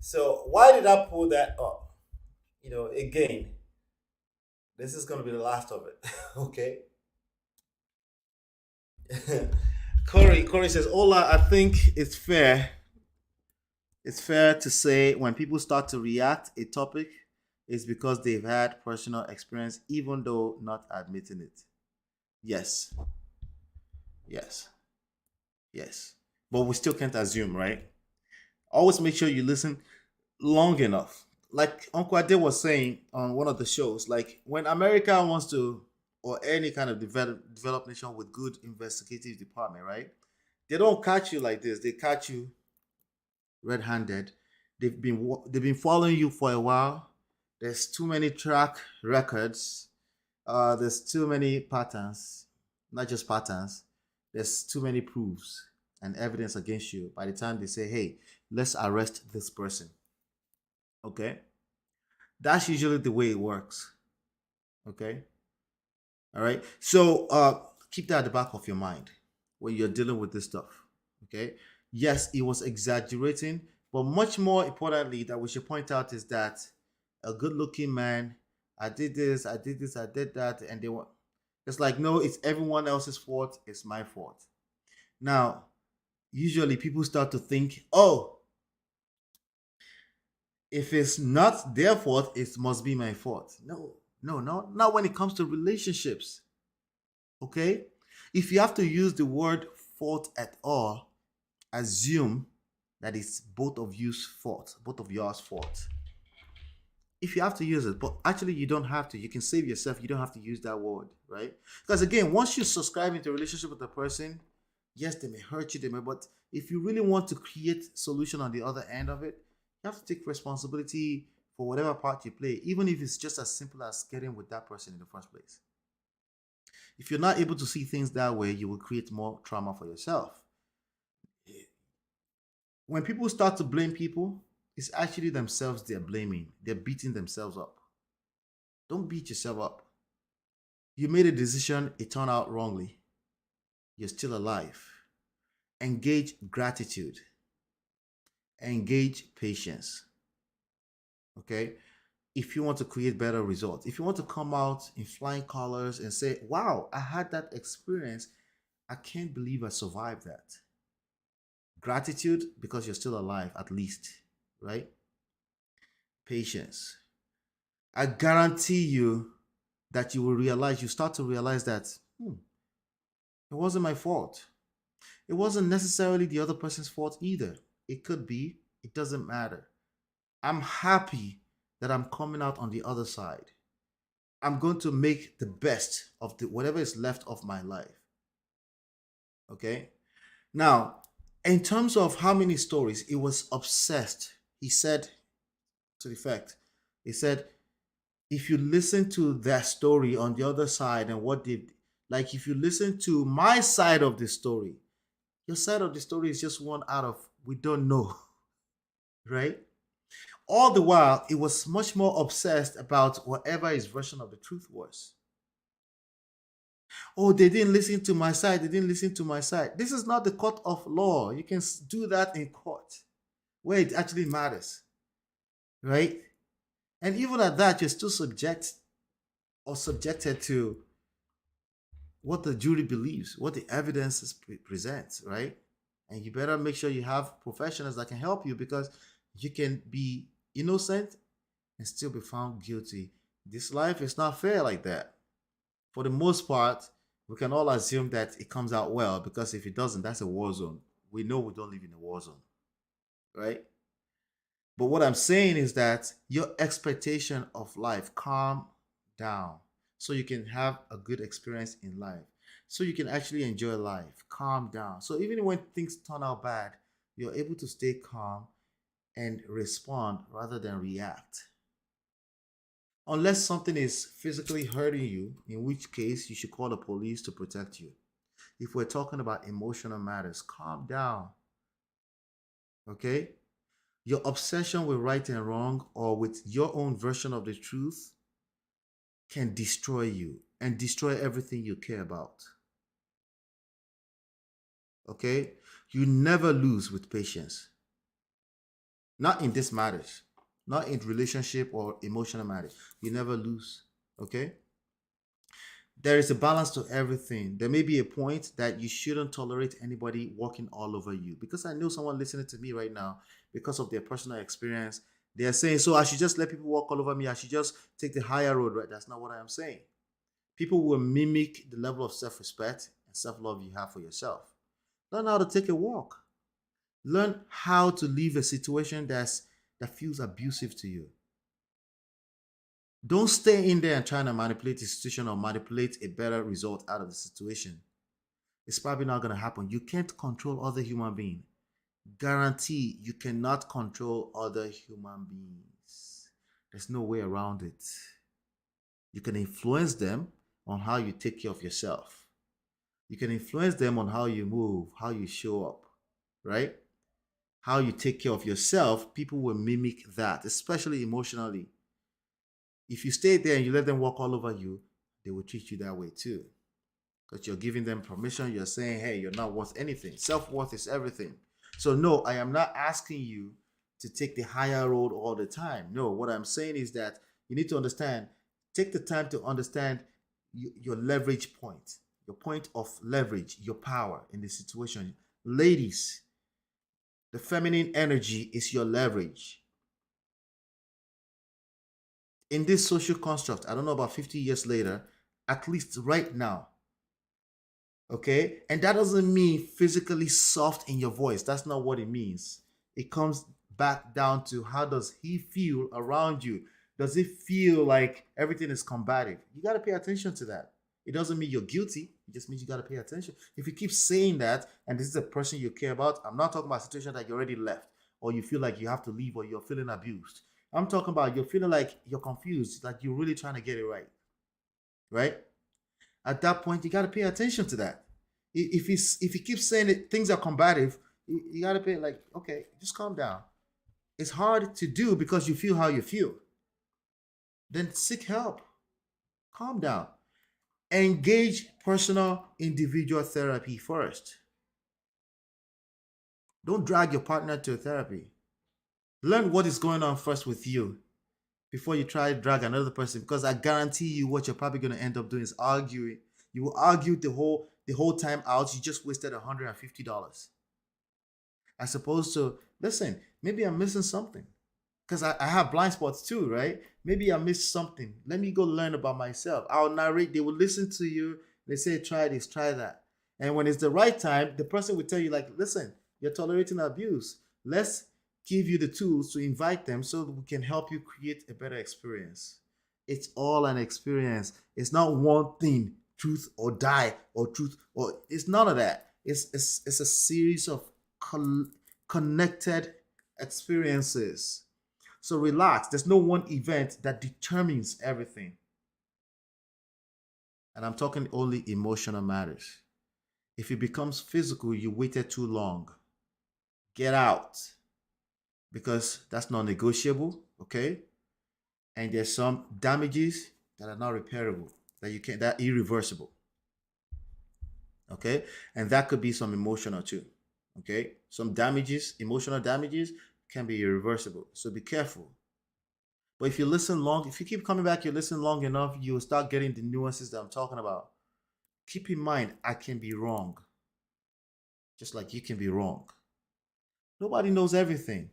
So why did I pull that up? Again, this is going to be the last of it. Okay. Corey says, Ola, I think it's fair. It's fair to say when people start to react a topic, it's because they've had personal experience, even though not admitting it. Yes. But we still can't assume, right? Always make sure you listen long enough. Like Uncle Ade was saying on one of the shows, like when America wants to, or any kind of developed nation with good investigative department, right? They don't catch you like this. They catch you red-handed. They've been following you for a while. There's too many track records. There's too many patterns, not just patterns. There's too many proofs and evidence against you. By the time they say, "Hey, let's arrest this person," okay, that's usually the way it works. Okay, all right. So keep that at the back of your mind when you're dealing with this stuff. Okay. Yes, he was exaggerating, but much more importantly that we should point out is that a good-looking man, I did this, I did that, and It's like, no, it's everyone else's fault, it's my fault. Now, usually people start to think, oh, if it's not their fault, it must be my fault. No, no, no, not when it comes to relationships. Okay? If you have to use the word fault at all, assume that it's both of you's fault, both of yours fault. If you have to use it, but actually you don't have to. You can save yourself. You don't have to use that word, right? Because again, once you subscribe into a relationship with a person, yes, they may hurt you, but if you really want to create solution on the other end of it, you have to take responsibility for whatever part you play, even if it's just as simple as getting with that person in the first place. If you're not able to see things that way, you will create more trauma for yourself. When people start to blame people, it's actually themselves they're blaming. They're beating themselves up. Don't beat yourself up. You made a decision, it turned out wrongly. You're still alive. Engage gratitude. Engage patience. Okay? If you want to create better results, if you want to come out in flying colors and say, wow, I had that experience, I can't believe I survived that. Gratitude because you're still alive, at least, right? Patience. I guarantee you that you start to realize that it wasn't my fault. It wasn't necessarily the other person's fault either. It could be, it doesn't matter. I'm happy that I'm coming out on the other side. I'm going to make the best of whatever is left of my life. Okay? Now, in terms of how many stories, it was obsessed. He said, to the effect, he said, if you listen to that story on the other side and what they, like if you listen to my side of the story, your side of the story is just one out of, we don't know, right? All the while, it was much more obsessed about whatever his version of the truth was. Oh, they didn't listen to my side. They didn't listen to my side. This is not the court of law. You can do that in court where it actually matters, right? And even at that, you're still subjected to what the jury believes, what the evidence presents, right? And you better make sure you have professionals that can help you because you can be innocent and still be found guilty. This life is not fair like that. For the most part, we can all assume that it comes out well because if it doesn't, that's a war zone. We know we don't live in a war zone, right? But what I'm saying is that your expectation of life, calm down so you can have a good experience in life, so you can actually enjoy life, calm down. So even when things turn out bad, you're able to stay calm and respond rather than react. Unless something is physically hurting you, in which case you should call the police to protect you. If we're talking about emotional matters, calm down. Okay? Your obsession with right and wrong or with your own version of the truth can destroy you and destroy everything you care about. Okay? You never lose with patience. Not in this matters, not in relationship or emotional matters. You never lose. Okay? There is a balance to everything. There may be a point that you shouldn't tolerate anybody walking all over you. Because I know someone listening to me right now, because of their personal experience, they are saying, so I should just let people walk all over me. I should just take the higher road, right? That's not what I am saying. People will mimic the level of self-respect and self-love you have for yourself. Learn how to take a walk. Learn how to leave a situation that feels abusive to you. Don't stay in there and trying to manipulate the situation or manipulate a better result out of the situation. It's probably not going to happen. You can't control other human beings. Guarantee you cannot control other human beings. There's no way around it. You can influence them on how you take care of yourself. You can influence them on how you move, how you show up, right? How you take care of yourself, people will mimic that, especially emotionally. If you stay there and you let them walk all over you, they will treat you that way too. Because you're giving them permission. You're saying, hey, you're not worth anything. Self-worth is everything. So no, I am not asking you to take the higher road all the time. No, what I'm saying is that you need to understand, take the time to understand your leverage point, your point of leverage, your power in the situation. Ladies, the feminine energy is your leverage. In this social construct, I don't know about 50 years later, at least right now, okay? And that doesn't mean physically soft in your voice. That's not what it means. It comes back down to how does he feel around you? Does it feel like everything is combative? You got to pay attention to that. It doesn't mean you're guilty. It just means you got to pay attention. If you keep saying that, and this is a person you care about, I'm not talking about a situation that you already left, or you feel like you have to leave, or you're feeling abused. I'm talking about you're feeling like you're confused, like you're really trying to get it right. Right? At that point, you got to pay attention to that. If he keeps saying that things are combative, you got to pay like, okay, just calm down. It's hard to do because you feel how you feel. Then seek help. Calm down. Engage personal individual therapy first. Don't drag your partner to therapy. Learn what is going on first with you before you try to drag another person, because I guarantee you what you're probably going to end up doing is arguing. You will argue the whole time out. You just wasted $150. As opposed to, listen, maybe I'm missing something. Because I have blind spots too, right? Maybe I missed something. Let me go learn about myself. I'll narrate. They will listen to you. They say, try this, try that. And when it's the right time, the person will tell you, like, listen, you're tolerating abuse. Let's give you the tools to invite them so that we can help you create a better experience. It's all an experience. It's not one thing, truth or die, or truth, or it's none of that. It's a series of connected experiences. So relax. There's no one event that determines everything. And I'm talking only emotional matters. If it becomes physical, you waited too long. Get out. Because that's non-negotiable, okay? And there's some damages that are not repairable, that irreversible. Okay? And that could be some emotional too. Okay? Some damages, emotional damages, can be irreversible. So be careful. But if you keep coming back, you listen long enough, you'll start getting the nuances that I'm talking about. Keep in mind, I can be wrong. Just like you can be wrong. Nobody knows everything.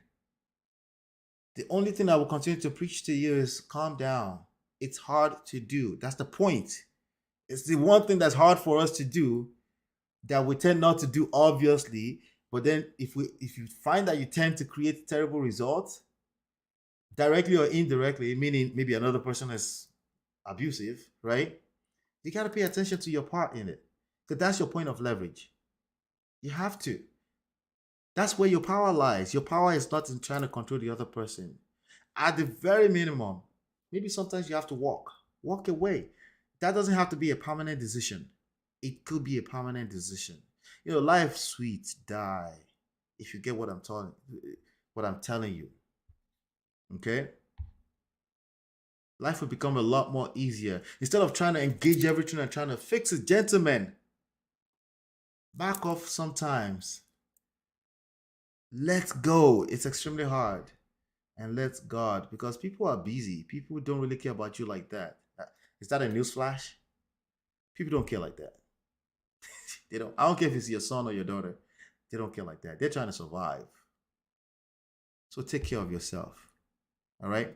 The only thing I will continue to preach to you is calm down. It's hard to do. That's the point. It's the one thing that's hard for us to do that we tend not to do, obviously. But then if you find that you tend to create terrible results, directly or indirectly, meaning maybe another person is abusive, right? You got to pay attention to your part in it, because that's your point of leverage. You have to. That's where your power lies. Your power is not in trying to control the other person. At the very minimum, maybe sometimes you have to walk away. That doesn't have to be a permanent decision. It could be a permanent decision. Life's sweet, die. If you get what I'm telling you. Okay? Life will become a lot more easier. Instead of trying to engage everything and trying to fix it, gentlemen, back off sometimes. Let go. It's extremely hard. And let God, because people are busy. People don't really care about you like that. Is that a newsflash? People don't care like that. They don't. I don't care if it's your son or your daughter. They don't care like that. They're trying to survive. So take care of yourself. All right?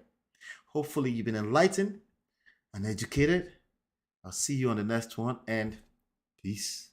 Hopefully you've been enlightened and educated. I'll see you on the next one, and peace.